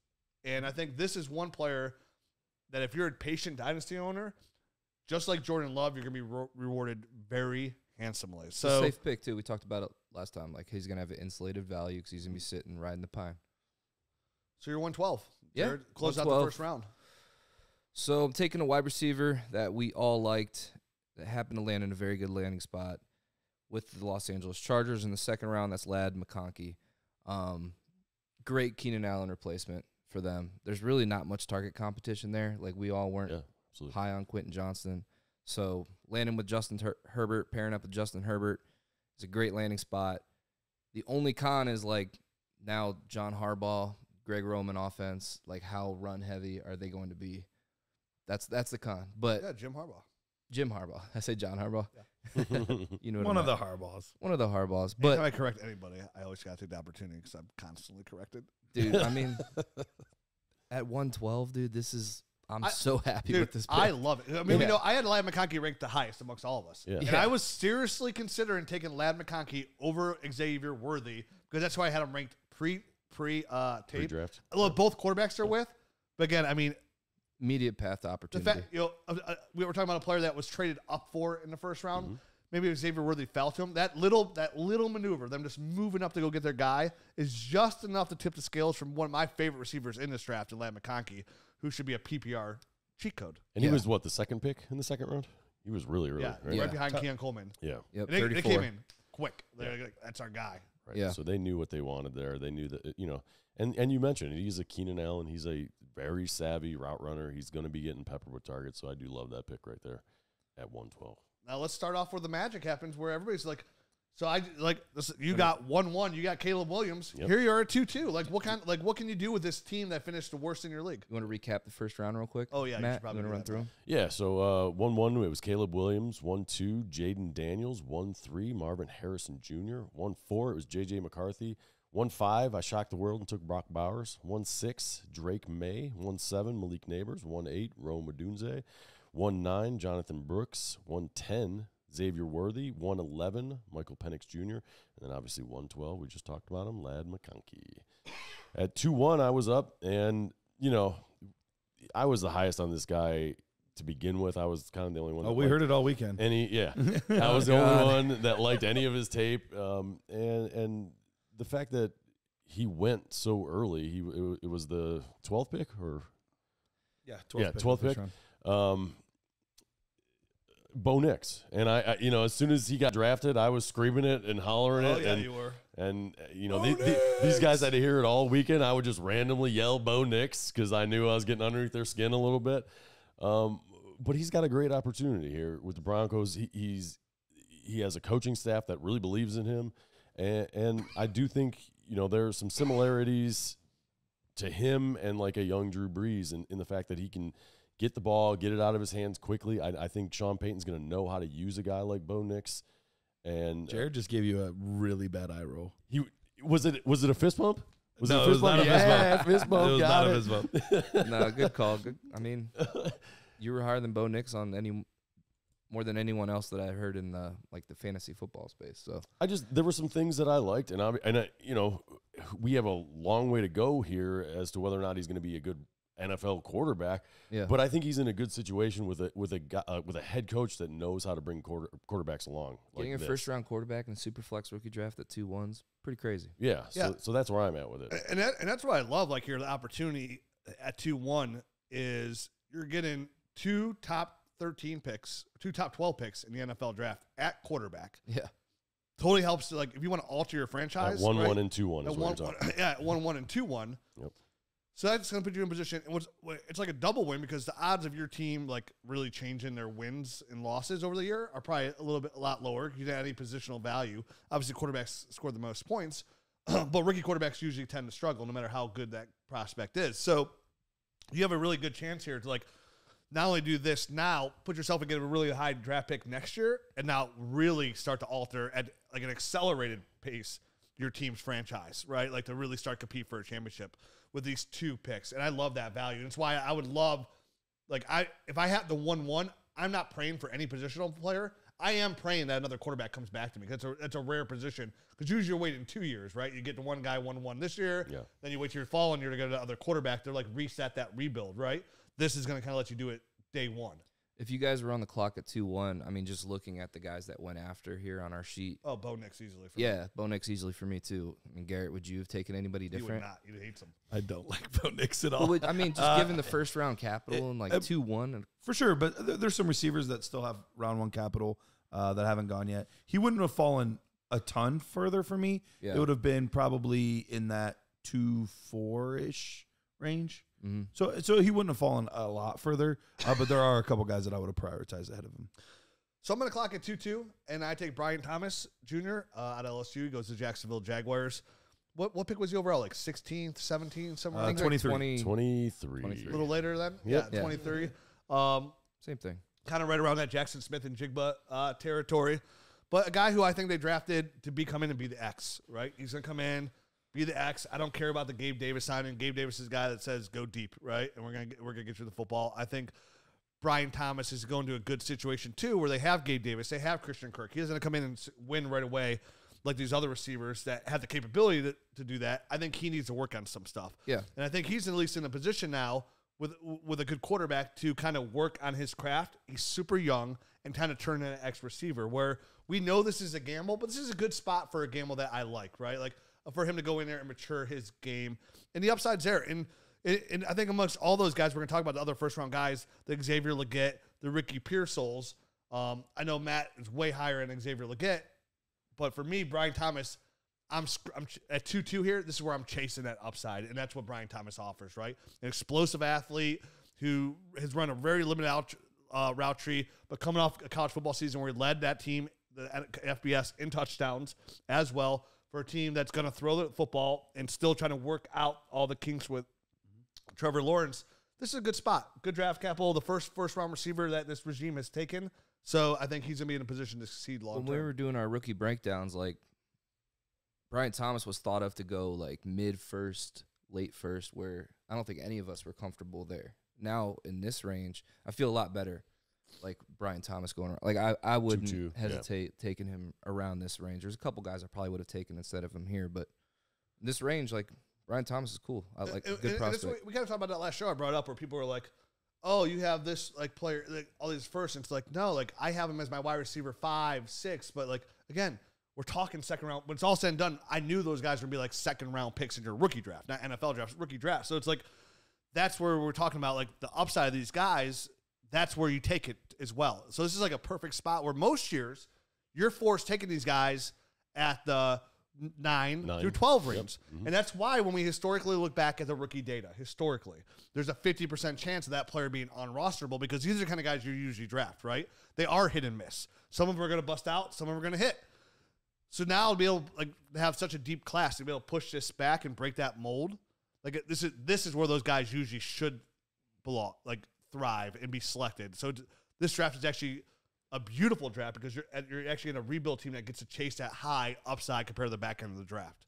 And I think this is one player that if you're a patient dynasty owner, just like Jordan Love, you're going to be rewarded very handsomely. So It's a safe pick, too. We talked about it last time. He's going to have an insulated value because he's going to be sitting riding the pine. So you're 112. Yeah, Jared, close out 112. the first round. So I'm taking a wide receiver that we all liked that happened to land in a very good landing spot with the Los Angeles Chargers in the second round. That's McConkey. Great Keenan Allen replacement for them. There's really not much target competition there. We all weren't high on Quentin Johnston. So landing with Justin Herbert, pairing up with Justin Herbert is a great landing spot. The only con is now John Harbaugh, Greg Roman offense. How run heavy are they going to be? That's the con. But Yeah, Jim Harbaugh. Jim Harbaugh. I say John Harbaugh. Yeah. You know what One I of meant. the Harbaughs. One of the Harbaughs. Anytime But I correct anybody, I always got to take the opportunity because I'm constantly corrected. dude, I mean, at 112, dude, I'm so happy Dude, with this pick. I love it. I mean, Yeah. I had Lad McConkey ranked the highest amongst all of us. Yeah. And Yeah. I was seriously considering taking Lad McConkey over Xavier Worthy because that's why I had him ranked tape. Pre-draft. Well, both quarterbacks they're with. But again, I mean, Immediate path to the opportunity. fact, we were talking about a player that was traded up for in the first round. Mm-hmm. maybe Xavier Worthy fell to him. That little maneuver, them just moving up to go get their guy, is just enough to tip the scales from one of my favorite receivers in this draft, McConkey, who should be a PPR cheat code. And he was what, the second pick in the second round? He was really early, right behind Keon Coleman. Yeah. Yep, And they came in quick. They're like, that's our guy. Right. Yeah. So they knew what they wanted there. They knew that, and you mentioned it. He's a Keenan Allen. He's a very savvy route runner. He's going to be getting peppered with targets. So I do love that pick right there at 112. Now let's start off where the magic happens, where everybody's like, so I like this, you got 1-1, you got Caleb Williams. Yep. Here you are at 2-2. What can you do with this team that finished the worst in your league? You want to recap the first round real quick? Oh, yeah, you Matt, should probably you want do to run that, through them? Yeah, so 1-1, it was Caleb Williams. 1-2, Jayden Daniels. 1-3, Marvin Harrison Jr. 1-4, it was J.J. McCarthy. 1-5, I shocked the world and took Brock Bowers. 1-6, Drake Maye. 1-7, Malik Nabers. 1-8, Rome Odunze. 1-9, Jonathan Brooks. 1-10, Xavier Worthy. 1-11, Michael Penix Jr. And then obviously 1-12, we just talked about him, Lad McConkey. At 2-1, I was up, and, I was the highest on this guy to begin with. I was kind of the only one. Oh, we heard it all weekend. I was the only one that liked any of his tape. And the fact that he went so early, it was the 12th pick or 12th pick. Bo Nix. And I as soon as he got drafted, I was screaming it and hollering it. Yeah, and, you were. And, these guys had to hear it all weekend. I would just randomly yell Bo Nix because I knew I was getting underneath their skin a little bit. But he's got a great opportunity here with the Broncos. He has a coaching staff that really believes in him. And I do think, there are some similarities to him and like a young Drew Brees in the fact that he can get the ball, get it out of his hands quickly. I think Sean Payton's going to know how to use a guy like Bo Nix. And Jared just gave you a really bad eye roll. Was it a fist bump? It was not a fist bump. Fist bump. It was Got not it. a fist bump. No, good call. Good. I mean, you were higher than Bo Nix on more than anyone else that I heard in the fantasy football space. So there were some things that I liked, and we have a long way to go here as to whether or not he's going to be a good NFL quarterback. Yeah. But I think he's in a good situation with a head coach that knows how to bring quarterbacks along. getting a first round quarterback in a superflex rookie draft at 2-1's pretty crazy. Yeah. So that's where I'm at with it. And that's what I love. Like here, the opportunity at 2-1 is you're getting two top 13 picks, two top 12 picks in the NFL draft at quarterback. Yeah. Totally helps to, if you want to alter your franchise. At 1-1 right? and 2-1 is what you're talking. Yeah, 1-1 and 2-1. Yep. So that's going to put you in a position. It's like a double win because the odds of your team really changing their wins and losses over the year are probably a lot lower. You didn't have any positional value. Obviously, quarterbacks score the most points, but rookie quarterbacks usually tend to struggle no matter how good that prospect is. So you have a really good chance here to not only do this now, put yourself and get a really high draft pick next year, and now really start to alter at an accelerated pace your team's franchise, right? To really start compete for a championship with these two picks. And I love that value. And it's why I would love, if I have the 1-1, I'm not praying for any positional player. I am praying that another quarterback comes back to me. That's a rare position because usually you're waiting 2 years, right? You get to one guy 1-1 this year, then you wait till your following year to get another quarterback. They're reset that rebuild, right? This is going to kind of let you do it day one. If you guys were on the clock at 2-1, I mean, just looking at the guys that went after here on our sheet. Oh, Bo Nix easily for me. Yeah, Bo Nix easily for me too. I mean, Garrett, would you have taken anybody different? You would not. You hate him. I don't like Bo Nix at all. Well, I mean, just given the first round capital and 2-1. And For sure, but there's some receivers that still have round one capital that haven't gone yet. He wouldn't have fallen a ton further for me. Yeah. It would have been probably in that 2-4-ish range. Mm-hmm. So he wouldn't have fallen a lot further, but there are a couple guys that I would have prioritized ahead of him. So I'm going to clock at 2-2, and I take Brian Thomas Jr. Out of LSU. He goes to Jacksonville Jaguars. What pick was he overall? 16th, 17th, somewhere around there? 23. 23. A little later then? Yep. Yeah, 23. Same thing. Kind of right around that Jackson Smith and Jigba territory. But a guy who I think they drafted to come in and be the X, right? He's going to come in, be the X. I don't care about the Gabe Davis signing. Gabe Davis is a guy that says go deep, right? And we're gonna get you the football. I think Brian Thomas is going to a good situation too, where they have Gabe Davis, they have Christian Kirk. He doesn't come in and win right away like these other receivers that have the capability to do that. I think he needs to work on some stuff. Yeah. And I think he's at least in a position now with a good quarterback to kind of work on his craft. He's super young and kind of turn into an ex receiver where we know this is a gamble, but this is a good spot for a gamble that I like, right? Like for him to go in there and mature his game, and the upside's there. And I think amongst all those guys, we're going to talk about the other first-round guys, the Xavier Legette, the Ricky Pearsalls. I know Matt is way higher than Xavier Legette, but for me, Brian Thomas, I'm at 2-2 here. This is where I'm chasing that upside, and that's what Brian Thomas offers, right? An explosive athlete who has run a very limited route tree, but coming off a college football season where he led that team, the FBS, in touchdowns as well, for a team that's going to throw the football and still trying to work out all the kinks with Trevor Lawrence. This is a good spot. Good draft capital, the first-round receiver that this regime has taken. So I think he's going to be in a position to succeed long-term. When we were doing our rookie breakdowns, like, Brian Thomas was thought of to go, like, mid-first, late-first, where I don't think any of us were comfortable there. Now, in this range, I feel a lot better, like, Brian Thomas going around. Like, I wouldn't hesitate taking him around this range. There's a couple guys I probably would have taken instead of him here, but this range, like, Brian Thomas is cool. I like good prospect. We kind of talked about that last show I brought up where people were like, oh, you have this like player, like all these firsts. And it's like, no, like I have him as my wide receiver 5, 6. But like, again, we're talking second round. When it's all said and done, I knew those guys were going to be like second round picks in your rookie draft, not NFL drafts, rookie draft. So it's like, that's where we're talking about like the upside of these guys. That's where you take it as well. So this is like a perfect spot where most years you're forced taking these guys at the 9 through 12 range. Yep. Mm-hmm. And that's why when we historically look back at the rookie data, historically, there's a 50% chance of that player being unrosterable because these are the kind of guys you usually draft, right? They are hit and miss. Some of them are going to bust out. Some of them are going to hit. So now to be able like to have such a deep class, to be able to push this back and break that mold, like this is where those guys usually should belong, like thrive and be selected. So this draft is actually a beautiful draft because you're actually in a rebuild team that gets to chase that high upside compared to the back end of the draft.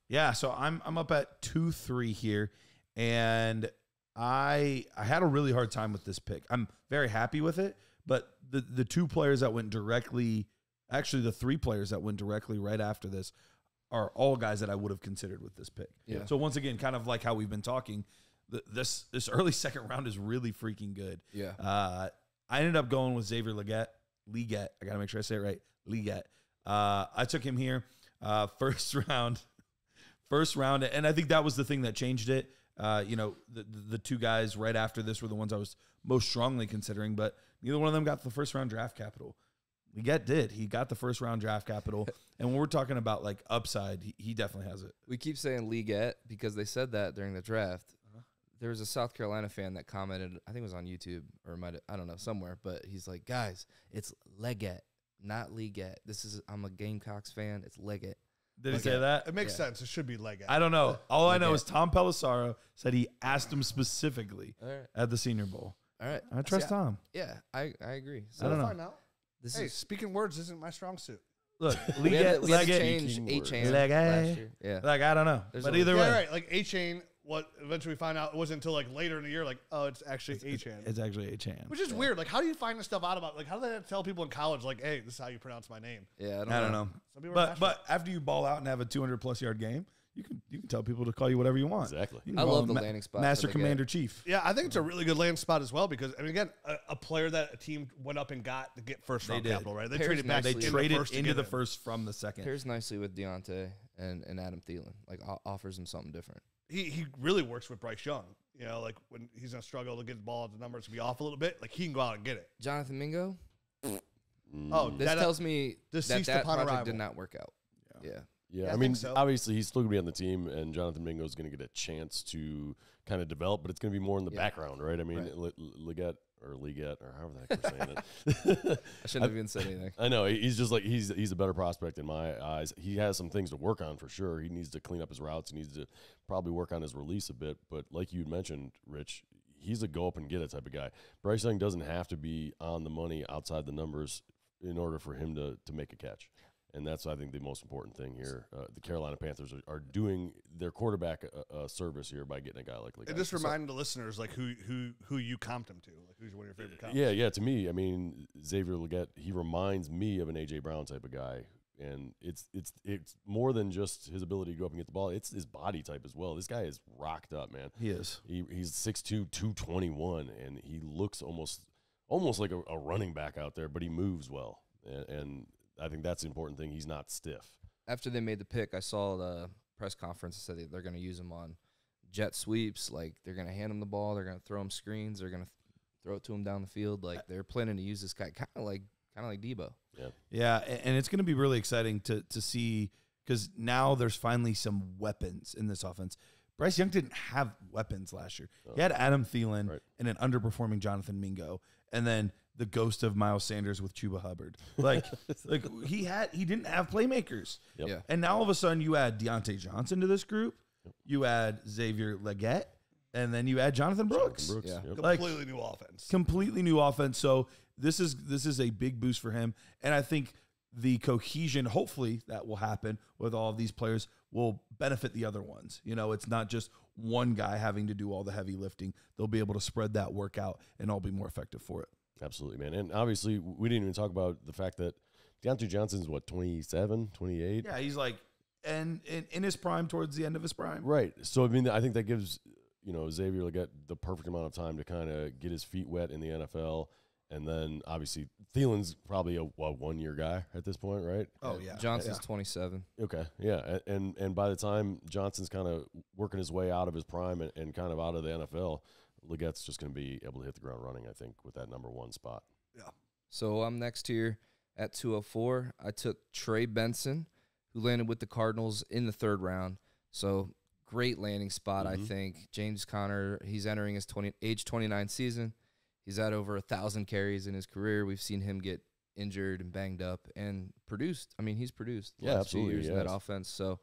Yeah, so I'm up at 2-3 here, and I had a really hard time with this pick. I'm very happy with it, but the 2 players that went directly, actually the 3 players that went directly right after this are all guys that I would have considered with this pick. Yeah. So once again, kind of like how we've been talking, this early second round is really freaking good. Yeah. I ended up going with Xavier Legette. I got to make sure I say it right. Legette. I took him here first round. And I think that was the thing that changed it. The 2 guys right after this were the ones I was most strongly considering, but neither one of them got the first round draft capital. Legette did. He got the first round draft capital. And when we're talking about like upside, he definitely has it. We keep saying Legette because they said that during the draft. There was a South Carolina fan that commented, I think it was on YouTube or I don't know, somewhere, but he's like, guys, it's Legette, not Legette. I'm a Gamecocks fan. It's Legette. Did he say that? It makes sense. It should be Legette. I don't know. All I know is Tom Pelissaro said he asked him specifically at the Senior Bowl. All right. I trust Tom. Yeah, I agree. I don't know. Find out. Speaking words isn't my strong suit. Look, we had to Legette, change A-Chain last year. Yeah. Like, I don't know. But either way. Right. Like A-Chain, what eventually we find out it wasn't until like later in the year, like, oh, it's actually A-Chain. It's actually A-Chain. Which is weird. Like, how do you find this stuff out about? Like, how do they tell people in college, like, hey, this is how you pronounce my name? Yeah, I don't know. Some people are But after you ball out and have a 200+ yard game, you can tell people to call you whatever you want. Exactly. I love the landing spot. Master Commander Chief. Yeah, I think it's a really good land spot as well because, I mean, again, a player that a team went up and got to get first round capital, right? They traded back. They traded into the first first from the second. Pairs nicely with Deontay and Adam Thielen. Like, offers him something different. He really works with Bryce Young. You know, like when he's going to struggle to get the ball, the numbers will be off a little bit. Like, he can go out and get it. Jonathan Mingo? Oh, this tells me that project arrival. did not work out. Yeah. I mean, obviously he's still going to be on the team, and Jonathan Mingo is going to get a chance to kind of develop, but it's going to be more in the background, right? I mean, Legette or however the heck we're saying it. I shouldn't have even said anything. I know. He's just like, he's a better prospect in my eyes. He has some things to work on for sure. He needs to clean up his routes. He needs to probably work on his release a bit. But like you mentioned, Rich, he's a go up and get it type of guy. Bryce Young doesn't have to be on the money outside the numbers in order for him to make a catch. And that's, I think, the most important thing here. The Carolina Panthers are doing their quarterback a service here by getting a guy like Legette. And just remind the listeners, like, who you comped him to. Like, who's one of your favorite comps? Yeah. To me, I mean, Xavier Legette, he reminds me of an A.J. Brown type of guy And it's more than just his ability to go up and get the ball. It's his body type as well. This guy is rocked up, man. He is. He's 6'2", 221, and he looks almost like a running back out there, but he moves well. And I think that's the important thing. He's not stiff. After they made the pick, I saw the press conference that said they're going to use him on jet sweeps. Like, they're going to hand him the ball. They're going to throw him screens. They're going to throw it to him down the field. Like, they're planning to use this guy kind of like Debo. Yeah, and it's going to be really exciting to see, because now there's finally some weapons in this offense. Bryce Young didn't have weapons last year. He had Adam Thielen and an underperforming Jonathan Mingo, and then the ghost of Miles Sanders with Chuba Hubbard. Like he didn't have playmakers. Yep. Yeah. And now all of a sudden you add Deontay Johnson to this group. You add Xavier Legette, and then you add Jonathan Brooks. Yeah. Completely new offense. Completely new offense. So this is a big boost for him. And I think the cohesion, hopefully, that will happen with all of these players will benefit the other ones. You know, it's not just one guy having to do all the heavy lifting. They'll be able to spread that work out and all be more effective for it. Absolutely, man. And obviously, we didn't even talk about the fact that Deontay Johnson's, 27, 28? Yeah, he's like, and in his prime, towards the end of his prime. Right. So, I mean, I think that gives, Xavier Legette the perfect amount of time to kind of get his feet wet in the NFL. And then, obviously, Thielen's probably a one-year guy at this point, right? Oh, yeah. Johnson's 27. Okay, yeah. And by the time Johnson's kind of working his way out of his prime and kind of out of the NFL, Legette's just going to be able to hit the ground running, I think, with that number one spot. Yeah. So I'm next here at 204. I took Trey Benson, who landed with the Cardinals in the 3rd round. So great landing spot, I think. James Conner, he's entering his age 29 season. He's had over 1,000 carries in his career. We've seen him get injured and banged up and produced. I mean, he's produced the last few years in that offense. So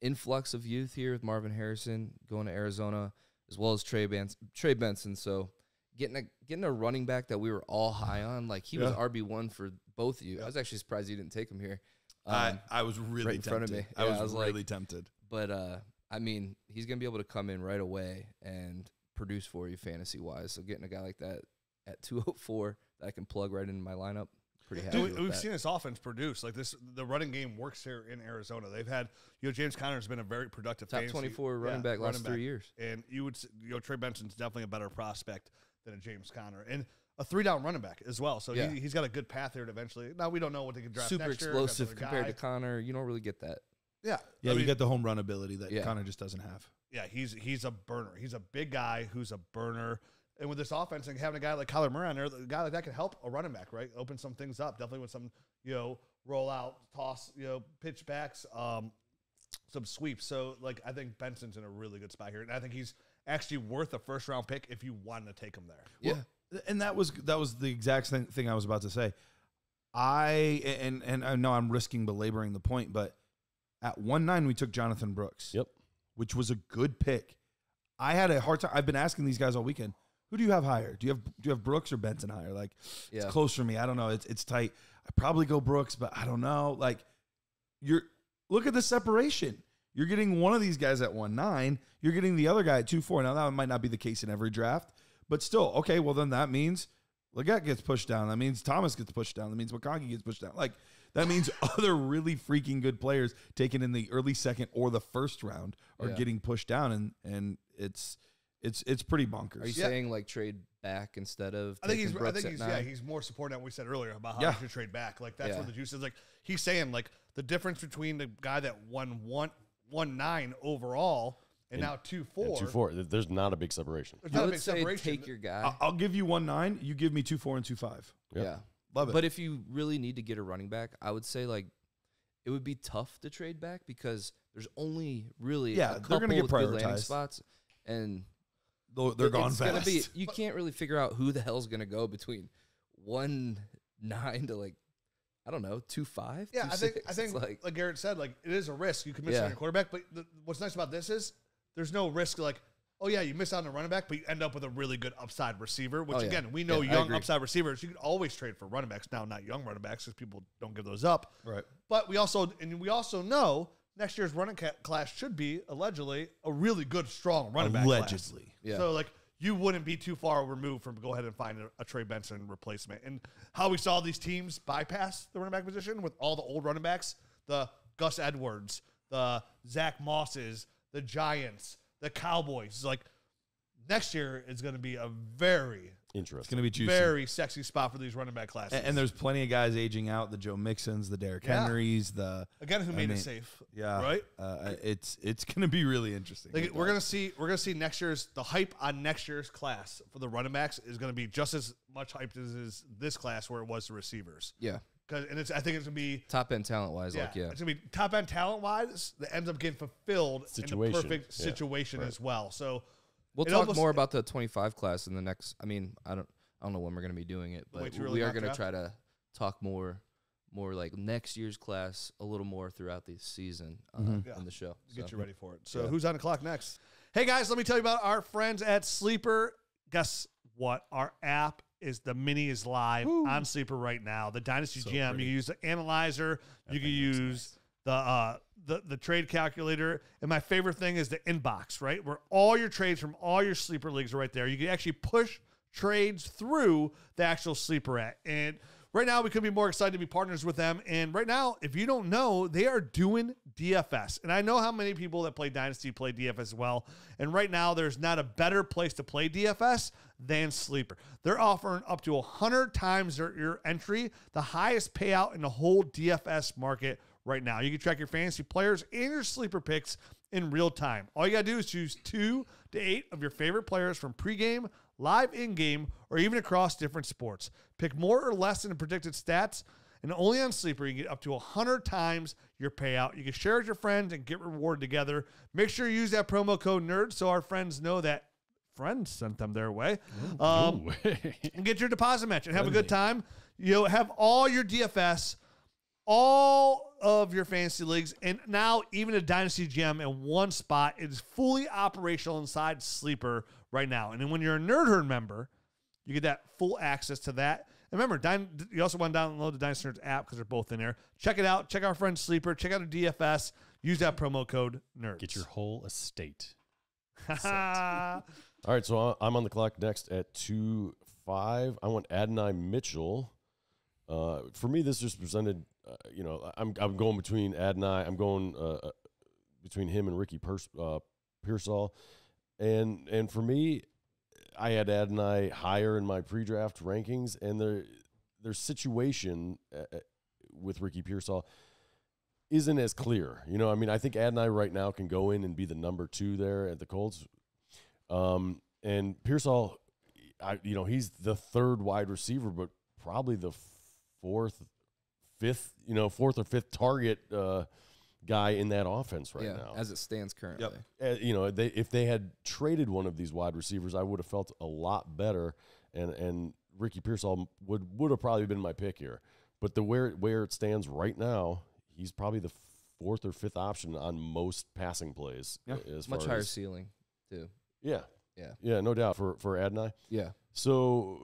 influx of youth here with Marvin Harrison going to Arizona, as well as Trey Benson. So getting a running back that we were all high on, like he was RB1 for both of you. I was actually surprised you didn't take him here. I was really right in tempted. front of me. I Yeah, was like, really tempted. But I mean, he's gonna be able to come in right away and produce for you fantasy wise. So getting a guy like that at 204 that I can plug right into my lineup, pretty happy. Dude, with we've that. seen this offense produce like this. The running game works here in Arizona. They've had James Conner has been a very productive Top fantasy 24 running back last 3 years. and you would Trey Benson's definitely a better prospect than a James Conner and a 3-down running back as well. So Yeah. he's got a good path here to eventually. Now we don't know what they can draft Super next year. explosive That's another compared guy. to Connor. You don't really get that. Yeah, Yeah, I you mean, get the home run ability that Yeah. Connor just doesn't have. Yeah, he's a burner. He's a big guy who's a burner. And with this offense and having a guy like Kyler Murray on there, a guy like that can help a running back, right? Open some things up. Definitely with some, roll out, toss, pitch backs, some sweeps. So, I think Benson's in a really good spot here. And I think he's actually worth a first-round pick if you wanted to take him there. Yeah. And that was the exact thing I was about to say. And I know I'm risking belaboring the point, but at 1-9 we took Jonathan Brooks. Yep. Which was a good pick. I had a hard time. I've been asking these guys all weekend. Who do you have higher? Do you have Brooks or Benson higher? It's close for me. I don't know. It's tight. I probably go Brooks, but I don't know. Look at the separation. You're getting one of these guys at 1-9. You're getting the other guy at 2-4. Now that might not be the case in every draft, but still, okay. Well, then that means Legette gets pushed down. That means Thomas gets pushed down. That means McConkey gets pushed down. That means other really freaking good players taken in the early 2nd or the 1st round are getting pushed down, and it's pretty bonkers. Are you saying trade back instead of? I think Brooks at 9? he's more supporting what we said earlier about how he should trade back. That's where the juice is. He's saying the difference between the guy that won 1-9 overall and now 2-4. 2-4. There's not a big separation. There's I not a would big say separation. take your guy. I'll give you 1-9. You give me 2-4 and 2-5. Yeah. Love it. But if you really need to get a running back, I would say it would be tough to trade back because there's only really a couple they're gonna get with good landing prioritized. spots, and They're gone it's fast. gonna be, you can't really figure out who the hell's gonna go between 1-9 to I don't know 2-5. Yeah, 2-6. I think like Garrett said, it is a risk. You can miss Yeah. on your quarterback, but what's nice about this is there's no risk. Oh yeah, you miss out on a running back, but you end up with a really good upside receiver. Which again, we know Yeah, I young agree. upside receivers. You can always trade for running backs now, not young running backs, because people don't give those up. Right. But we also know next year's running class should be allegedly a really good, strong running back class. Allegedly. Yeah. So you wouldn't be too far removed from go ahead and find a Trey Benson replacement. And how we saw these teams bypass the running back position with all the old running backs, the Gus Edwards, the Zach Mosses, the Giants, the Cowboys. Like, next year is going to be a very Interesting. It's going to be juicy. very sexy spot for these running back classes. And there's plenty of guys aging out. The Joe Mixons, the Derrick Henrys, again, who made it safe? Yeah, right. It's going to be really interesting. Like, we're gonna see next year's the hype on next year's class for the running backs is going to be just as much hyped as is this class where it was the receivers. Yeah. I think it's going to be Top end talent wise, it's going to be top end talent wise that ends up getting fulfilled in the perfect situation as well. So we'll talk more about the 25 class in the next. I mean, I don't know when we're going to be doing it, but we are going to try to talk more like next year's class a little more throughout the season in the show. Get you ready for it. So who's on the clock next? Hey guys, let me tell you about our friends at Sleeper. Guess what? Our app the mini is live on Sleeper right now. The Dynasty GM. Pretty. You can use the analyzer. You can use the trade calculator. And my favorite thing is the inbox, right? Where all your trades from all your Sleeper leagues are right there. You can actually push trades through the actual Sleeper app. And right now, we could be more excited to be partners with them. And right now, if you don't know, they are doing DFS. And I know how many people that play Dynasty play DFS as well. And right now, there's not a better place to play DFS than Sleeper. They're offering up to 100 times your entry, the highest payout in the whole DFS market right now. You can track your fantasy players and your Sleeper picks in real time. All you got to do is choose 2 to 8 of your favorite players from pregame, live in-game, or even across different sports. Pick more or less than the predicted stats, and only on Sleeper you can get up to 100 times your payout. You can share with your friends and get rewarded together. Make sure you use that promo code NERD so our friends know that friends sent them their way. And get your deposit match and have a good time. You'll have all your DFS, all of your fantasy leagues, and now even a Dynasty GM in one spot. It is fully operational inside Sleeper right now. And then when you're a Nerd Herd member, you get that full access to that. And remember, you also want to download the Dynasty Nerds app because they're both in there. Check it out. Check our friend Sleeper. Check out the DFS. Use that promo code NERDS. Get your whole estate. All right, so I'm on the clock next at 2-5. I want Adonai Mitchell. For me, this just presented, I'm going between Adonai. I'm going between him and Ricky Pearsall. And for me, I had Adonai higher in my pre-draft rankings, and their situation with Ricky Pearsall isn't as clear. I think Adonai right now can go in and be the number 2 there at the Colts. And Pearsall, he's the 3rd wide receiver, but probably the 4th or 5th target guy in that offense right now, as it stands currently. If they had traded one of these wide receivers, I would have felt a lot better, and Ricky Pearsall would have probably been my pick here. But where it stands right now, he's probably the 4th or 5th option on most passing plays. Yeah, much higher ceiling too. Yeah, no doubt for Adonai. Yeah. So,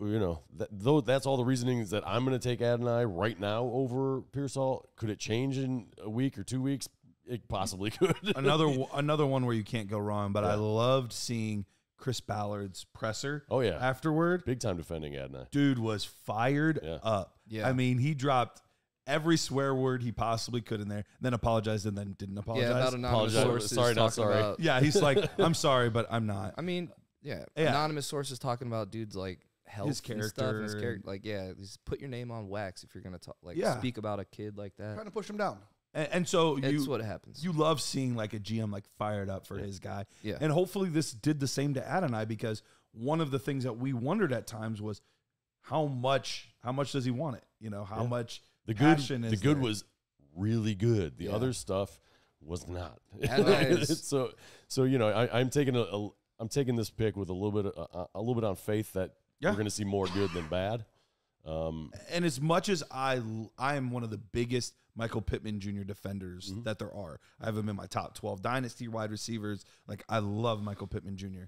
that's all the reasonings that I'm going to take Adonai right now over Pearsall. Could it change in a week or 2 weeks? It possibly could. Another one where you can't go wrong, but I loved seeing Chris Ballard's presser afterward. Big time defending Adonai. Dude was fired up. Yeah. I mean, he dropped every swear word he possibly could in there, then apologized and then didn't apologize. Yeah, about anonymous sources. Sorry, not sorry. About, yeah, he's like, I'm sorry, but I'm not. I mean, anonymous sources talking about dudes like health his character, and stuff. And his character, like, just put your name on wax if you're gonna talk, speak about a kid like that. Trying to push him down. And so that's what happens. You love seeing like a GM like fired up for his guy. Yeah. And hopefully this did the same to Adonai, because one of the things that we wondered at times was how much does he want it? How much passion is the good there? Was really good. The other stuff was not. so I'm taking this pick with a little bit on faith that we're going to see more good than bad. And as much as I am one of the biggest Michael Pittman Jr. defenders that there are, I have him in my top 12 Dynasty wide receivers. Like, I love Michael Pittman Jr.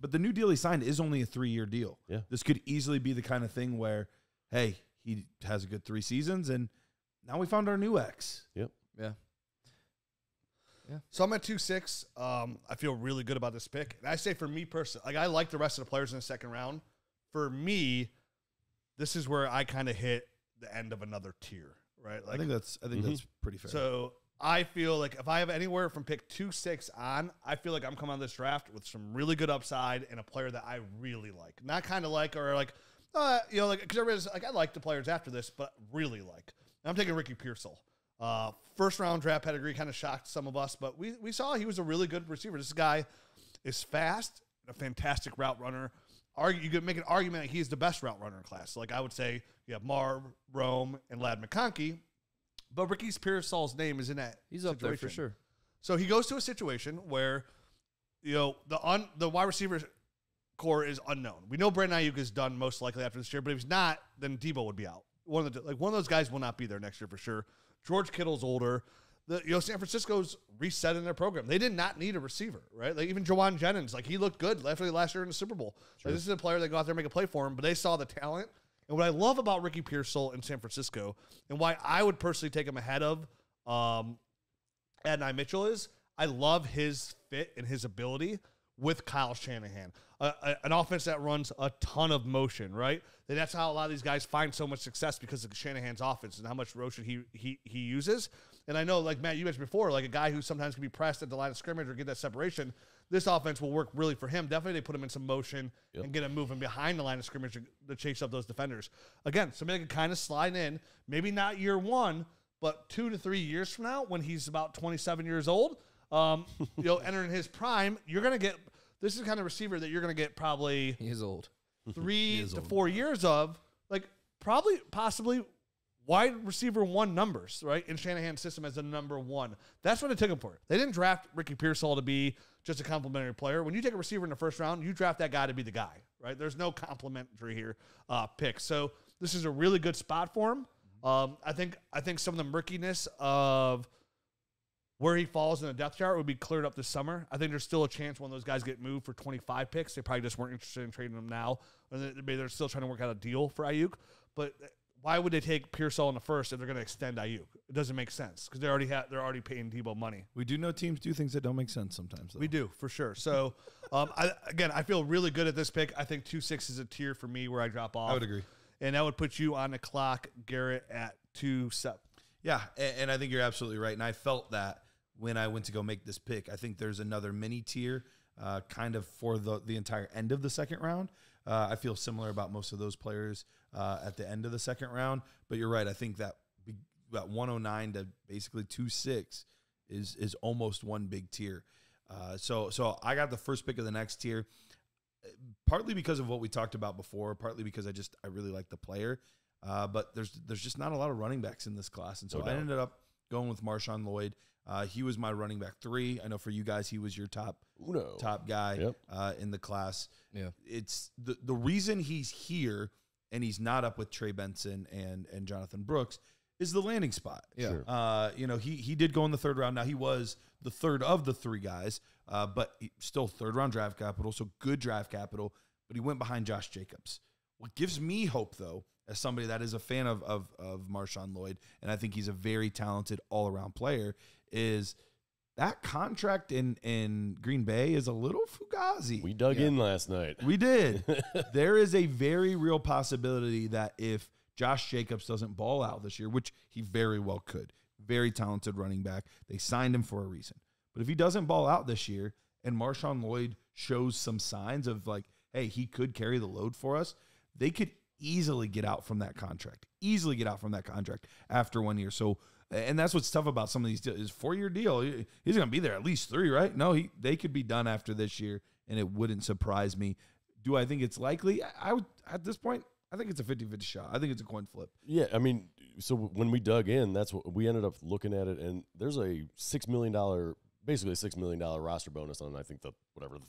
But the new deal he signed is only a 3-year deal. Yeah. This could easily be the kind of thing where, hey, he has a good 3 seasons, and now we found our new X. Yep. Yeah. So I'm at 2-6. I feel really good about this pick. And I say for me personally, like I like the rest of the players in the second round. For me, this is where I kind of hit the end of another tier, right? Like I think that's pretty fair. so I feel like if I have anywhere from pick 2-6 on, I feel like I'm coming on this draft with some really good upside and a player that I really like. Not kind of like or like, like because everybody's like I like the players after this, but really like. And I'm taking Ricky Pearsall. First round draft pedigree kind of shocked some of us, but we saw he was a really good receiver. This guy is fast, a fantastic route runner. You could make an argument that he's the best route runner in class. Like I would say, you have Marv, Rome, and Lad McConkey, but Ricky Pearsall's name is in that. He's up there for sure. So he goes to a situation where, the wide receiver core is unknown. We know Brandon Ayuk is done most likely after this year, but if he's not, then Debo would be out. One of those guys will not be there next year for sure. George Kittle's older. San Francisco's resetting their program. They did not need a receiver, right? Like even Jawan Jennings, like he looked good last year in the Super Bowl. Sure. Like, this is a player that go out there and make a play for him, but they saw the talent. And what I love about Ricky Pearsall in San Francisco and why I would personally take him ahead of Adonai Mitchell is I love his fit and his ability with Kyle Shanahan. An offense that runs a ton of motion, right? And that's how a lot of these guys find so much success because of Shanahan's offense and how much motion he uses. And I know, like Matt, you mentioned before, like a guy who sometimes can be pressed at the line of scrimmage or get that separation, this offense will work really for him. Definitely they put him in some motion and get him moving behind the line of scrimmage to chase up those defenders. Again, somebody that can kind of slide in, maybe not year one, but 2 to 3 years from now when he's about 27 years old, entering his prime, you're going to get – this is the kind of receiver that you're going to get probably He is old. 3 to 4 years of, like possibly wide receiver one numbers, right? In Shanahan's system as a number one. That's what it took him for. They didn't draft Ricky Pearsall to be just a complimentary player. When you take a receiver in the first round, you draft that guy to be the guy, right? There's no complimentary here pick. So this is a really good spot for him. I think some of the murkiness of where he falls in the depth chart would be cleared up this summer. I think there's still a chance when those guys get moved for 25 picks. They probably just weren't interested in trading them now. Maybe they're still trying to work out a deal for Ayuk. But why would they take Pearsall in the first if they're going to extend Ayuk? It doesn't make sense because they're already paying Debo money. We do know teams do things that don't make sense sometimes, though. We do, for sure. So, I feel really good at this pick. I think 2-6 is a tier for me where I drop off. I would agree. And that would put you on the clock, Garrett, at 2-7. Yeah, and I think you're absolutely right. And I felt that when I went to go make this pick. I think there's another mini tier kind of for the entire end of the second round. I feel similar about most of those players at the end of the second round. But you're right. I think that 109 to basically 2-6 is almost one big tier. So I got the first pick of the next tier, partly because of what we talked about before, partly because I really like the player. But there's just not a lot of running backs in this class. And so I ended up going with Marshawn Lloyd. He was my running back 3. I know for you guys, he was your top guy in the class. Yeah, it's the reason he's here and he's not up with Trey Benson and Jonathan Brooks is the landing spot. Yeah, sure. He did go in the third round. Now he was the third of the 3 guys, but still third round draft capital, so good draft capital. But he went behind Josh Jacobs. What gives me hope though, as somebody that is a fan of Marshawn Lloyd, and I think he's a very talented all-around player, is that contract in Green Bay is a little fugazi. We dug in last night. We did. There is a very real possibility that if Josh Jacobs doesn't ball out this year, which he very well could, very talented running back, they signed him for a reason. But if he doesn't ball out this year and Marshawn Lloyd shows some signs of like, hey, he could carry the load for us, they could easily get out from that contract after 1 year. So, and that's what's tough about some of these deals. Is 4-year deal. He's going to be there at least 3, right? No, they could be done after this year, and it wouldn't surprise me. Do I think it's likely? I would, at this point, I think it's a 50-50 shot. I think it's a coin flip. Yeah, I mean, so when we dug in, that's what we ended up looking at it, and there's a $6 million, basically a $6 million roster bonus on, I think, the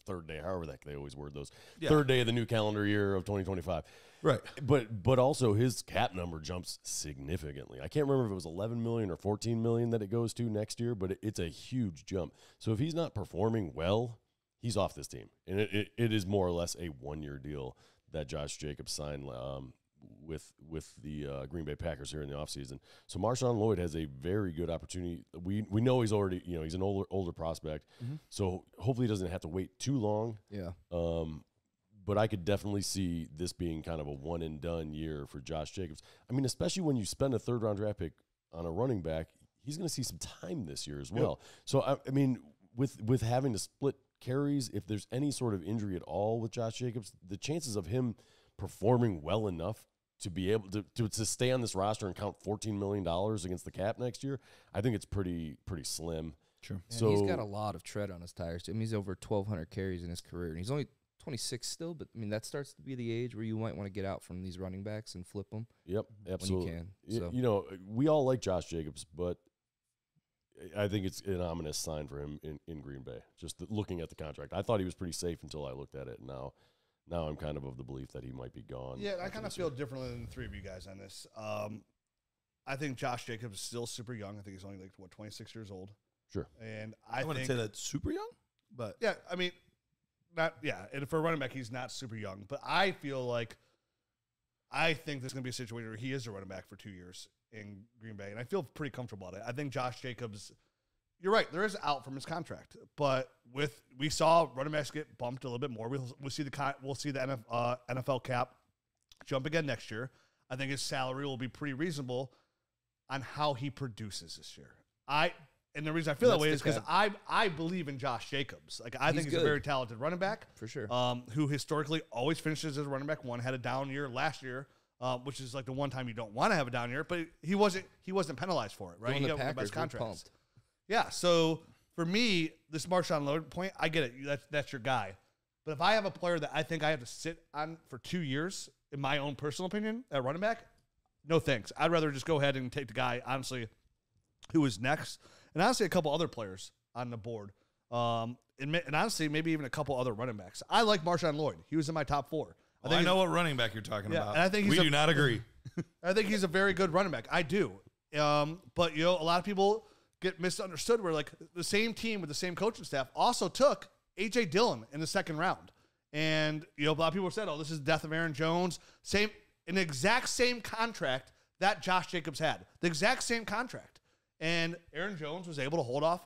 third day, however they always word those, third day of the new calendar year of 2025. Right. But also his cap number jumps significantly. I can't remember if it was 11 million or 14 million that it goes to next year, but it's a huge jump. So if he's not performing well, he's off this team. And it is more or less a 1-year deal that Josh Jacobs signed with the Green Bay Packers here in the offseason. So Marshawn Lloyd has a very good opportunity. We know he's already, he's an older prospect. So hopefully he doesn't have to wait too long. Yeah. But I could definitely see this being kind of a one and done year for Josh Jacobs. I mean, especially when you spend a third round draft pick on a running back, he's going to see some time this year as well. Yep. So I mean, with having to split carries, if there's any sort of injury at all with Josh Jacobs, the chances of him performing well enough to be able to stay on this roster and count $14 million against the cap next year, I think it's pretty slim. Sure. So he's got a lot of tread on his tires. I mean, he's over 1,200 carries in his career, and he's only 26 still. But I mean, that starts to be the age where you might want to get out from these running backs and flip them. Yep, absolutely. When you can. So. We all like Josh Jacobs, but I think it's an ominous sign for him in Green Bay. Just looking at the contract, I thought he was pretty safe until I looked at it. Now I'm kind of the belief that he might be gone. Yeah, I kind of feel differently than the three of you guys on this. I think Josh Jacobs is still super young. I think he's only 26 years old. Sure. And I wouldn't say that's super young, but yeah, I mean, and for a running back, he's not super young. But I feel like I think this is going to be a situation where he is a running back for 2 years in Green Bay, and I feel pretty comfortable about it. I think Josh Jacobs, you're right, there is out from his contract, but we saw running backs get bumped a little bit more. We'll see the NFL cap jump again next year. I think his salary will be pretty reasonable on how he produces this year. And the reason I feel that way is because I believe in Josh Jacobs. Like I think he's a very talented running back for sure. Who historically always finishes as a running back one. Had a down year last year, which is like the one time you don't want to have a down year, but he wasn't penalized for it, right? He got one of the best contracts. Yeah. So for me, this Marshawn Lloyd point, I get it. That's your guy. But if I have a player that I think I have to sit on for 2 years, in my own personal opinion, at running back, no thanks. I'd rather just go ahead and take the guy, honestly, who is next. And honestly, a couple other players on the board. And honestly, maybe even a couple other running backs. I like Marshawn Lloyd. He was in my top 4. I know what running back you're talking about. And I think we do not agree. I think he's a very good running back. I do. But, a lot of people get misunderstood where, like, the same team with the same coaching staff also took A.J. Dillon in the second round. And, a lot of people said, this is the death of Aaron Jones. An exact same contract that Josh Jacobs had. The exact same contract. And Aaron Jones was able to hold off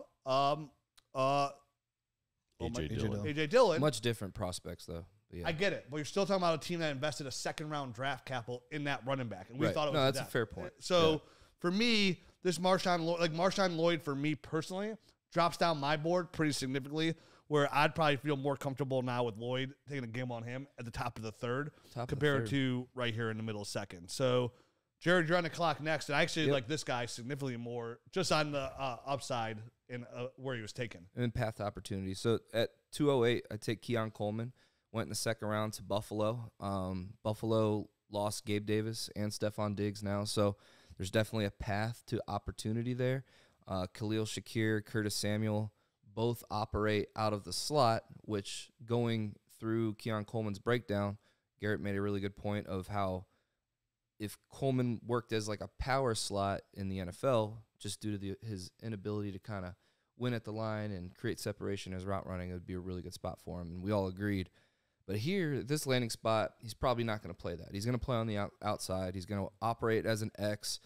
A.J. Dillon. Much different prospects, though. Yeah. I get it. But you're still talking about a team that invested a second-round draft capital in that running back. And we thought it was that's a fair point. So, for me, this Marshawn Lloyd, for me personally, drops down my board pretty significantly, where I'd probably feel more comfortable now with Lloyd taking a gamble on him at the top of the third compared to right here in the middle of second. So, Jared, you're on the clock next, and I actually like this guy significantly more just on the upside in where he was taken. And path to opportunity. So, at 208, I take Keon Coleman. Went in the second round to Buffalo. Buffalo lost Gabe Davis and Stephon Diggs now, so there's definitely a path to opportunity there. Khalil Shakir, Curtis Samuel, both operate out of the slot, which going through Keon Coleman's breakdown, Garrett made a really good point of how if Coleman worked as like a power slot in the NFL, just due to his inability to kind of win at the line and create separation as route running, it would be a really good spot for him, and we all agreed. But here, this landing spot, he's probably not going to play that. He's going to play on the outside. He's going to operate as an X.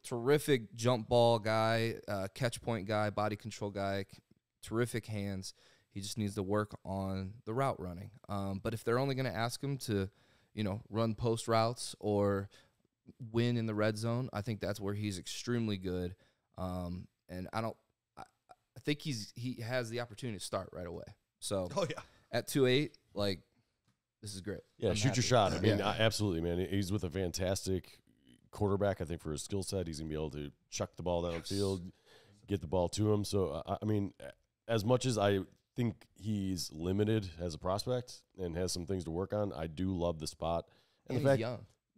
Terrific jump ball guy, catch point guy, body control guy, terrific hands. He just needs to work on the route running. But if they're only going to ask him to, run post routes or win in the red zone, I think that's where he's extremely good. And I think he has the opportunity to start right away. So at 2.8, this is great. Yeah, shoot your shot. I mean, absolutely, man. He's with a fantastic quarterback. I think for his skill set, he's going to be able to chuck the ball downfield, get the ball to him. So, I mean, as much as I think he's limited as a prospect and has some things to work on, I do love the spot. And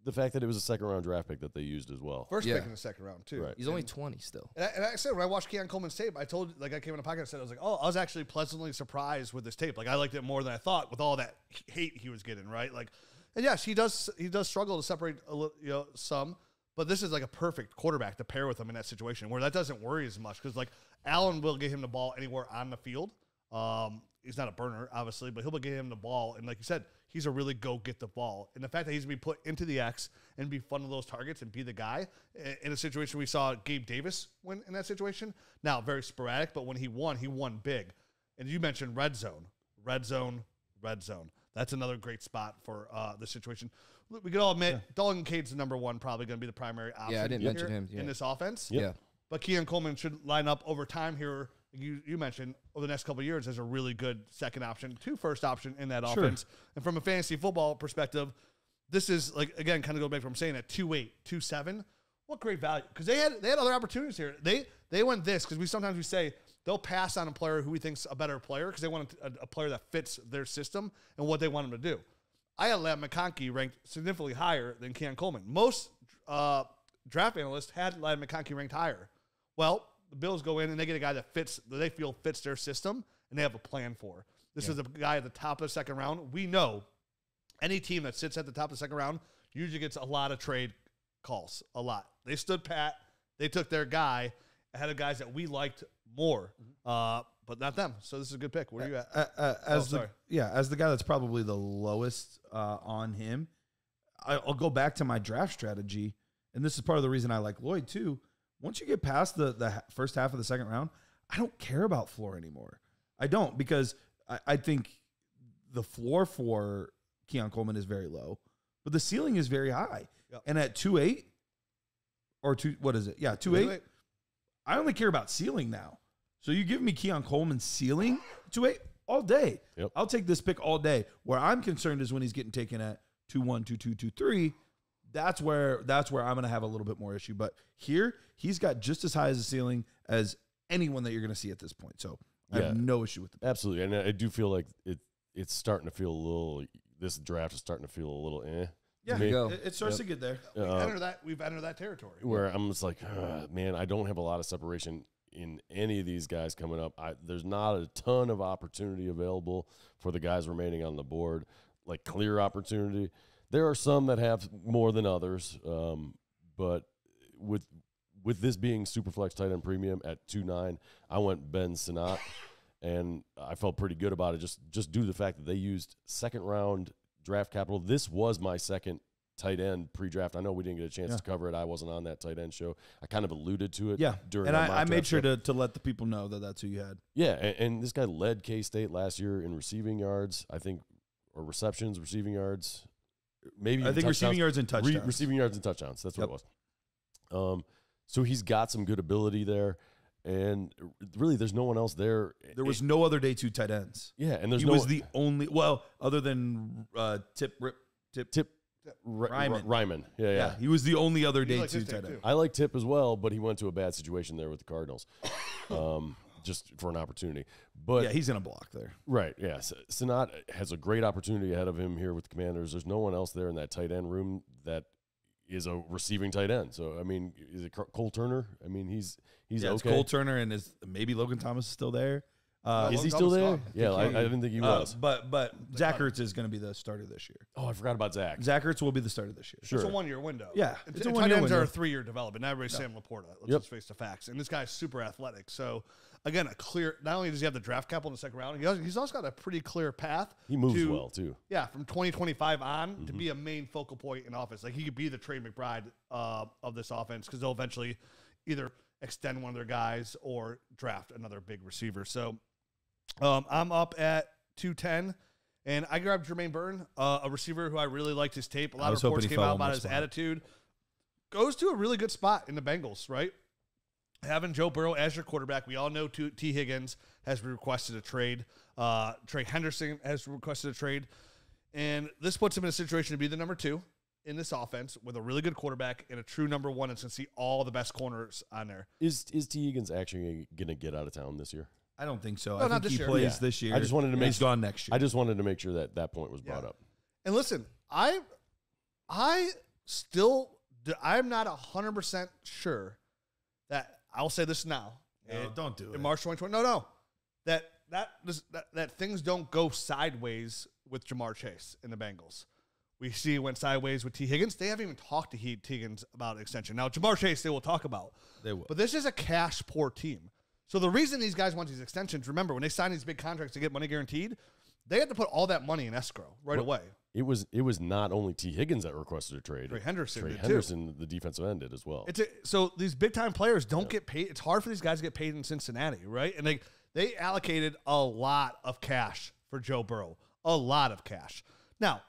the fact that it was a second-round draft pick that they used as well. First pick in the second round, too. Right. He's only 20 still. And I said, when I watched Keon Coleman's tape, I told, I came in a podcast and said, I was like, I was actually pleasantly surprised with this tape. I liked it more than I thought with all that hate he was getting, right? And yes, he does struggle to separate a little, some, but this is like a perfect quarterback to pair with him in that situation where that doesn't worry as much because, Allen will get him the ball anywhere on the field. He's not a burner, obviously, but he'll get him the ball. And like you said, he's a really go get the ball. And the fact that he's going to be put into the X and be fun of those targets and be the guy in a situation we saw Gabe Davis win in that situation. Now, very sporadic, but when he won big. And you mentioned red zone. That's another great spot for the situation. We could all admit Dalton Cade's the number one, probably going to be the primary option. Yeah, I didn't mention him in this offense. Yeah. But Keon Coleman should line up over time here. You mentioned over the next couple of years as a really good second option, first option in that offense. And from a fantasy football perspective, this is like, again, kind of go back from saying at 2.8, 2.7. What great value. Because they had other opportunities here. They went this because we sometimes say they'll pass on a player who we think's a better player because they want a player that fits their system and what they want him to do. I had McConkey ranked significantly higher than Keon Coleman. Most draft analysts had McConkey ranked higher. Well, the Bills go in and they get a guy that they feel fits their system and they have a plan for. This is a guy at the top of the second round. We know any team that sits at the top of the second round usually gets a lot of trade calls, a lot. They stood pat. They took their guy ahead of guys that we liked more, but not them. So this is a good pick. Where are you at? As the guy that's probably the lowest on him, I'll go back to my draft strategy, and this is part of the reason I like Lloyd too. Once you get past the first half of the second round, I don't care about floor anymore. I don't, because I think the floor for Keon Coleman is very low, but the ceiling is very high. Yep. And at 2.8 or 2, what is it? Yeah, 2.8. I only care about ceiling now. So you give me Keon Coleman's ceiling 2.8 all day. Yep. I'll take this pick all day. Where I'm concerned is when he's getting taken at 2.1, 2.2, 2.3. That's where I'm going to have a little bit more issue. But here, he's got just as high as a ceiling as anyone that you're going to see at this point. So I have no issue with the pick. Absolutely. And I do feel like it's starting to feel a little, this draft is starting to feel a little Yeah, it starts to get there. We've entered that territory. Where I'm just like, man, I don't have a lot of separation in any of these guys coming up. There's not a ton of opportunity available for the guys remaining on the board, like clear opportunity. There are some that have more than others, but with this being Superflex tight end premium at 2.9, I went Sinnott, and I felt pretty good about it. Just due to the fact that they used second round draft capital. This was my second tight end pre-draft. I know we didn't get a chance to cover it. I wasn't on that tight end show. I kind of alluded to it. During and I made sure to let the people know that that's who you had. Yeah, and this guy led K-State last year in receiving yards, I think, or receptions, receiving yards. Maybe I think receiving yards and touchdowns. Receiving yards and touchdowns. That's what it was. So he's got some good ability there, and really, there's no one else there. There was no other day 2 tight ends. Yeah, and he was the only. Well, other than Tip Ryman. Yeah. He was the only other day 2 tight end. I like Tip as well, but he went to a bad situation there with the Cardinals. Just for an opportunity. But yeah, he's going to block there. Right, yeah. Sinnott has a great opportunity ahead of him here with the Commanders. There's no one else there in that tight end room that is a receiving tight end. So, I mean, is it Cole Turner? I mean, he's okay. It's Cole Turner, and maybe Logan Thomas is still there. Is he still there? Yeah, I didn't think he was. But Zach Ertz is going to be the starter this year. Oh, I forgot about Zach. Zach Ertz will be the starter this year. Sure. It's a 1-year window. Yeah. It's a 1-year window. Tight ends are a 3-year development. Not everybody's Sam Laporta. Let's just face the facts. And this guy's super athletic. So, again, a clear, not only does he have the draft capital in the second round, he's also got a pretty clear path. He moves well, too. Yeah, from 2025 on to be a main focal point in offense. Like, he could be the Trey McBride of this offense because they'll eventually either extend one of their guys or draft another big receiver. So, I'm up at 210, and I grabbed Jermaine Burton, a receiver who I really liked his tape. A lot of reports came out about his attitude. Goes to a really good spot in the Bengals, right? Having Joe Burrow as your quarterback, we all know T. Higgins has requested a trade. Trey Henderson has requested a trade. And this puts him in a situation to be the number 2 in this offense with a really good quarterback and a true number 1 and to see all the best corners on there. Is T. Higgins actually going to get out of town this year? I don't think so. No, I think he plays this year. I just wanted to he's gone next year. I just wanted to make sure that point was brought up. And listen, I'm not 100% sure that I'll say this now. Don't do it. In March 2020. No. That things don't go sideways with Jamar Chase in the Bengals. We see it went sideways with T. Higgins. They haven't even talked to T. Higgins about an extension. Now, Jamar Chase, they will talk about. They will. But this is a cash-poor team. So the reason these guys want these extensions, remember, when they sign these big contracts to get money guaranteed, they had to put all that money in escrow right away. it was not only T. Higgins that requested a trade. Trey Henderson Trey did, Henderson, the defensive end, did as well. So these big time players don't get paid. It's hard for these guys to get paid in Cincinnati, right? And they allocated a lot of cash for Joe Burrow, a lot of cash. Now,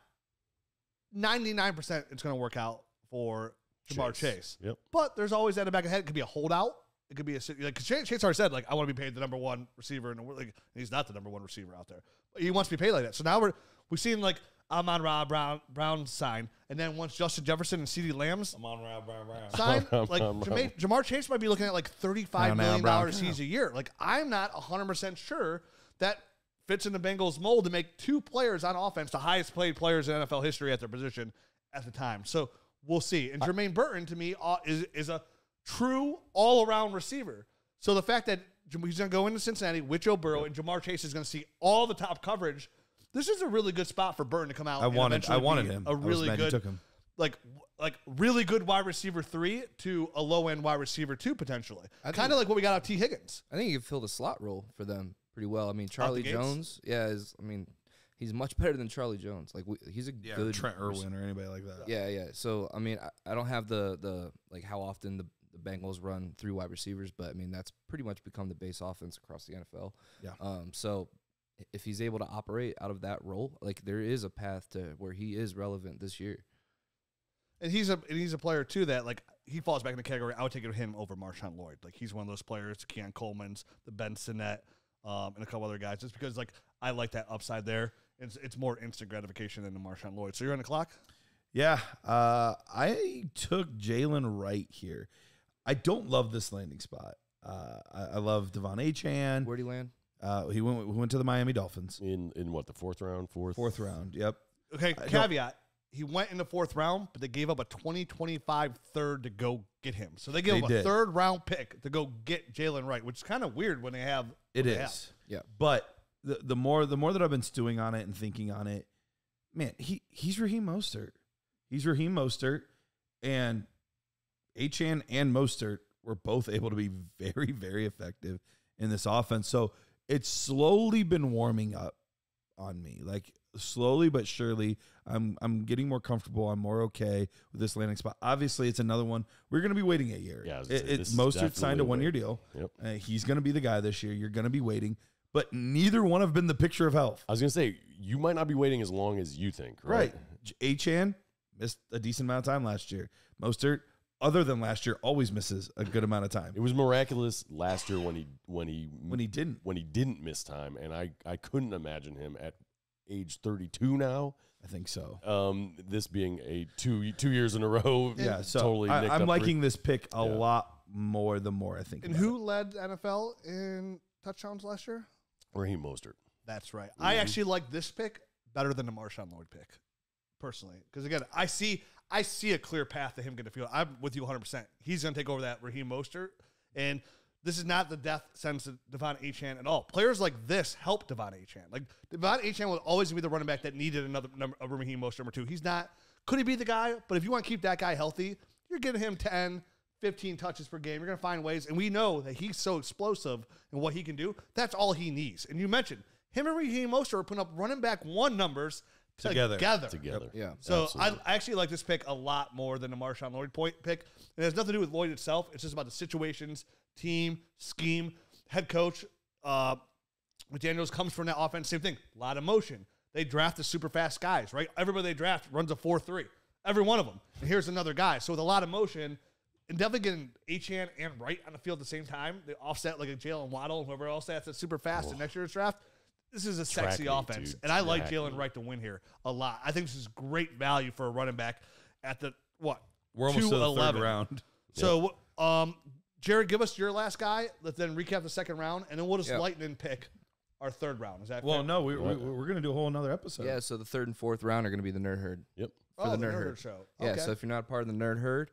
99% it's going to work out for Jamar Chase. Yep. But there's always that in the back of the head. It could be a holdout. It could be cause Chase already said, like, I want to be paid the number one receiver, and he's not the number one receiver out there. But he wants to be paid like that. So now we've seen like Amon-Ra Brown sign, and then once Justin Jefferson and CeeDee Lamb's sign, like Jamar Chase might be looking at like $35 million he's a year. Like, I'm not 100% sure that fits in the Bengals mold to make two players on offense the highest paid players in NFL history at their position at the time. So we'll see. And Jermaine Burton, to me, is a true all-around receiver. So the fact that he's going to go into Cincinnati with Joe Burrow and Jamar Chase is going to see all the top coverage, this is a really good spot for Burton to come out. I wanted him. A really good, took him. like really good wide receiver 3 to a low-end wide receiver 2 potentially. Kind of like what we got out of T. Higgins. I think he could fill the slot role for them pretty well. I mean, Charlie Jones, he's much better than Charlie Jones. Like, he's a good Trent Irwin or anybody like that. Yeah. So, I mean, I don't have the like how often the Bengals run 3 wide receivers, but I mean, that's pretty much become the base offense across the NFL. Yeah. So if he's able to operate out of that role, like, there is a path to where he is relevant this year. And he's a player too that, like, he falls back in the category. I would take him over Marshawn Lloyd. Like, he's one of those players, the Keon Coleman's, the Benson, and a couple other guys, just because, like, I like that upside there. It's more instant gratification than the Marshawn Lloyd. So you're on the clock? Yeah. I took Jalen Wright here. I don't love this landing spot. I love Devon Achane. Where'd he land? He went to the Miami Dolphins. In what, the fourth round? Fourth round, yep. Okay, caveat. He went in the 4th round, but they gave up a 2025 third to go get him. So they gave up a 3rd round pick to go get Jalen Wright, which is kind of weird when they have. It is. Yeah. But the more that I've been stewing on it and thinking on it, man, he's Raheem Mostert. He's Raheem Mostert, and Achane and Mostert were both able to be very, very effective in this offense. So it's slowly been warming up on me. Like, slowly but surely, I'm getting more comfortable. I'm more okay with this landing spot. Obviously, it's another one. We're going to be waiting a year. Yeah, it's Mostert signed a 1-year deal. Yep. He's going to be the guy this year. You're going to be waiting. But neither one have been the picture of health. I was going to say, you might not be waiting as long as you think, right? Achane missed a decent amount of time last year. Mostert, other than last year, always misses a good amount of time. It was miraculous last year when he didn't miss time, and I couldn't imagine him at age 32 now. I think so. This being a two years in a row. Yeah, so totally I'm liking this pick a lot more the more I think. And who led the NFL in touchdowns last year? Raheem Mostert. That's right. I actually like this pick better than the Marshawn Lloyd pick, personally, because again, I see a clear path to him getting a field. I'm with you 100%. He's going to take over that Raheem Mostert, and this is not the death sentence of Devon Achane at all. Players like this help Devon Achane. Like, Devon Achane will always be the running back that needed a Raheem Mostert number 2. He's not. Could he be the guy? But if you want to keep that guy healthy, you're getting him 10, 15 touches per game. You're going to find ways, and we know that he's so explosive in what he can do. That's all he needs. And you mentioned him and Raheem Mostert are putting up running back 1 numbers together. Yeah. So absolutely. I actually like this pick a lot more than the Marshawn Lloyd pick. It has nothing to do with Lloyd itself. It's just about the situations, team, scheme, head coach. McDaniels comes from that offense. Same thing. A lot of motion. They draft the super fast guys, right? Everybody they draft runs a 4.3. Every one of them. And here's another guy. So with a lot of motion, and definitely getting Achane and Wright on the field at the same time, they offset like a Jalen Waddle and whoever else that's super fast in next year's draft. This is a sexy offense, dude. and I like Jalen Wright to win here a lot. I think this is great value for a running back at the, We're almost to the 2-11. 3rd round. So, Jared, give us your last guy. Let's then recap the 2nd round, and then we'll just lightning pick our 3rd round. Is that fair? No, we're going to do a whole another episode. Yeah, so the 3rd and 4th round are going to be the Nerd Herd. Yep. For the Nerd Herd Herd show. Yeah, Okay. so if you're not part of the Nerd Herd,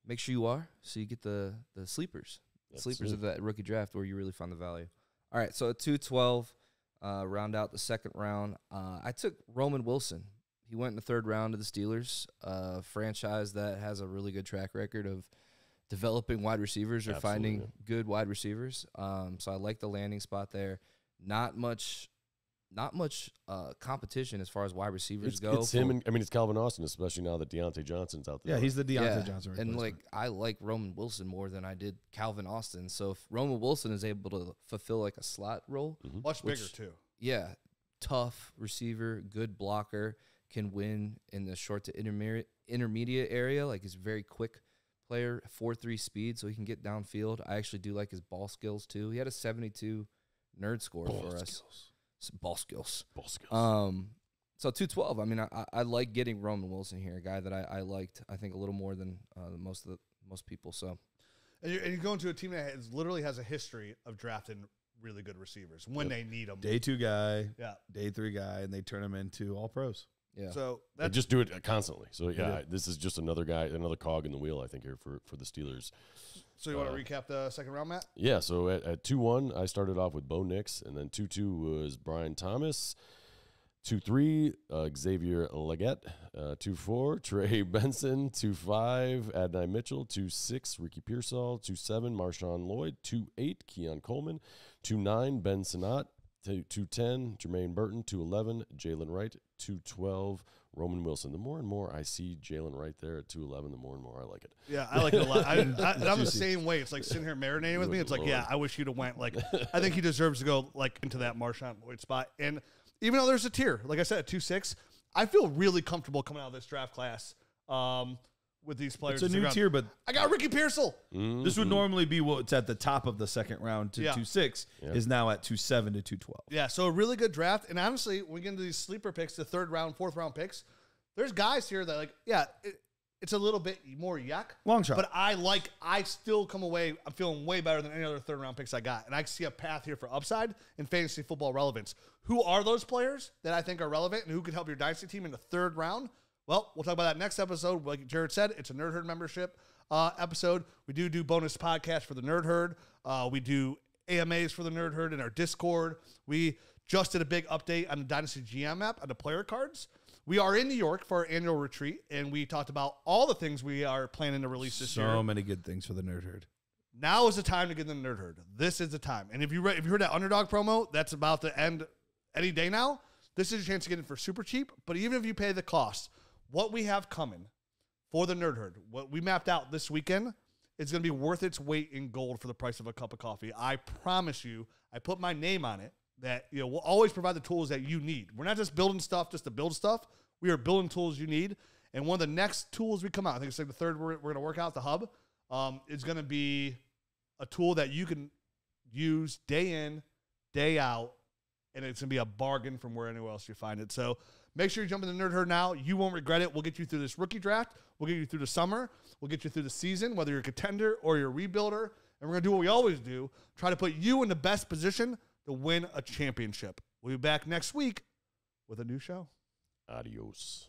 make sure you are, so you get the sleepers. Sleepers of that rookie draft where you really find the value. All right, so at 212, round out the 2nd round, I took Roman Wilson. He went in the 3rd round to the Steelers, a franchise that has a really good track record of developing wide receivers or finding good wide receivers. So I like the landing spot there. Not much not much competition as far as wide receivers go. It's him, and I mean it's Calvin Austin, especially now that Deontay Johnson's out there. Yeah, he's the Deontay Johnson replacement. And like I like Roman Wilson more than I did Calvin Austin. So if Roman Wilson is able to fulfill like a slot role, Much bigger too. yeah, tough receiver, good blocker, can win in the short to intermediate area. Like he's a very quick player, 4.3 speed, so he can get downfield. I actually do like his ball skills too. He had a 72 nerd score for us. Ball skills. So 212. I mean, I like getting Roman Wilson here, a guy that I liked, I think, a little more than most people. So, and you're going to a team that literally has a history of drafting really good receivers when they need them. Day 2 guy, Yeah. day 3 guy, and they turn him into all pros. yeah. So They that's just do it constantly. So yeah, this is just another guy, another cog in the wheel, I think, here for the Steelers. so you want to recap the second round, Matt? Yeah, so at 2-1, I started off with Bo Nix, and then 2-2 was Brian Thomas. 2-3, Xavier Legette. 2-4, Trey Benson. 2-5, Adonai Mitchell. 2-6, Ricky Pearsall. 2-7, Marshawn Lloyd. 2-8, Keon Coleman. 2-9, Ben Sinnott. 2-10, Jermaine Burton. 2-11, Jalen Wright. 2-12, Roman Wilson. The more and more I see Jalen Wright there at 2-11, the more and more I like it. Yeah, I like it a lot. I'm the same way. It's like sitting here marinating with me. It's like, Lord. yeah, I wish you'd have went. Like, I think he deserves to go like into that Marshawn Lloyd spot. And even though there's a tier, like I said, at 2-6, I feel really comfortable coming out of this draft class with these players. It's a new tier, but I got Ricky Pearsall. this would normally be what's at the top of the second round to 2-6 is now at 2-7 to 2-12. Yeah, so a really good draft. And honestly, when we get into these sleeper picks, the third round, fourth round picks, there's guys here that like, yeah, it's a little bit more yuck. Long shot. But I still come away, I'm feeling way better than any other third round picks I got. And I see a path here for upside and fantasy football relevance. Who are those players that I think are relevant and who could help your dynasty team in the third round? Well, we'll talk about that next episode. Like Jared said, it's a Nerd Herd membership episode. We do bonus podcasts for the Nerd Herd. We do AMAs for the Nerd Herd in our Discord. We just did a big update on the Dynasty GM app on the player cards. We are in New York for our annual retreat, and we talked about all the things we are planning to release this year. So many good things for the Nerd Herd. Now is the time to get in the Nerd Herd. This is the time. And if you heard that Underdog promo, that's about to end any day now. This is your chance to get in for super cheap. But even if you pay the cost, what we have coming for the Nerd Herd, what we mapped out this weekend, is going to be worth its weight in gold for the price of a cup of coffee. I promise you, I put my name on it, that we'll always provide the tools that you need. We're not just building stuff just to build stuff. We are building tools you need. And one of the next tools we come out, I think it's like the third we're going to work out, the hub, is going to be a tool that you can use day in, day out, and it's going to be a bargain from where anywhere else you find it. So make sure you jump in the Nerd Herd now. You won't regret it. We'll get you through this rookie draft. We'll get you through the summer. We'll get you through the season, whether you're a contender or you're a rebuilder. And we're going to do what we always do, try to put you in the best position to win a championship. We'll be back next week with a new show. Adios.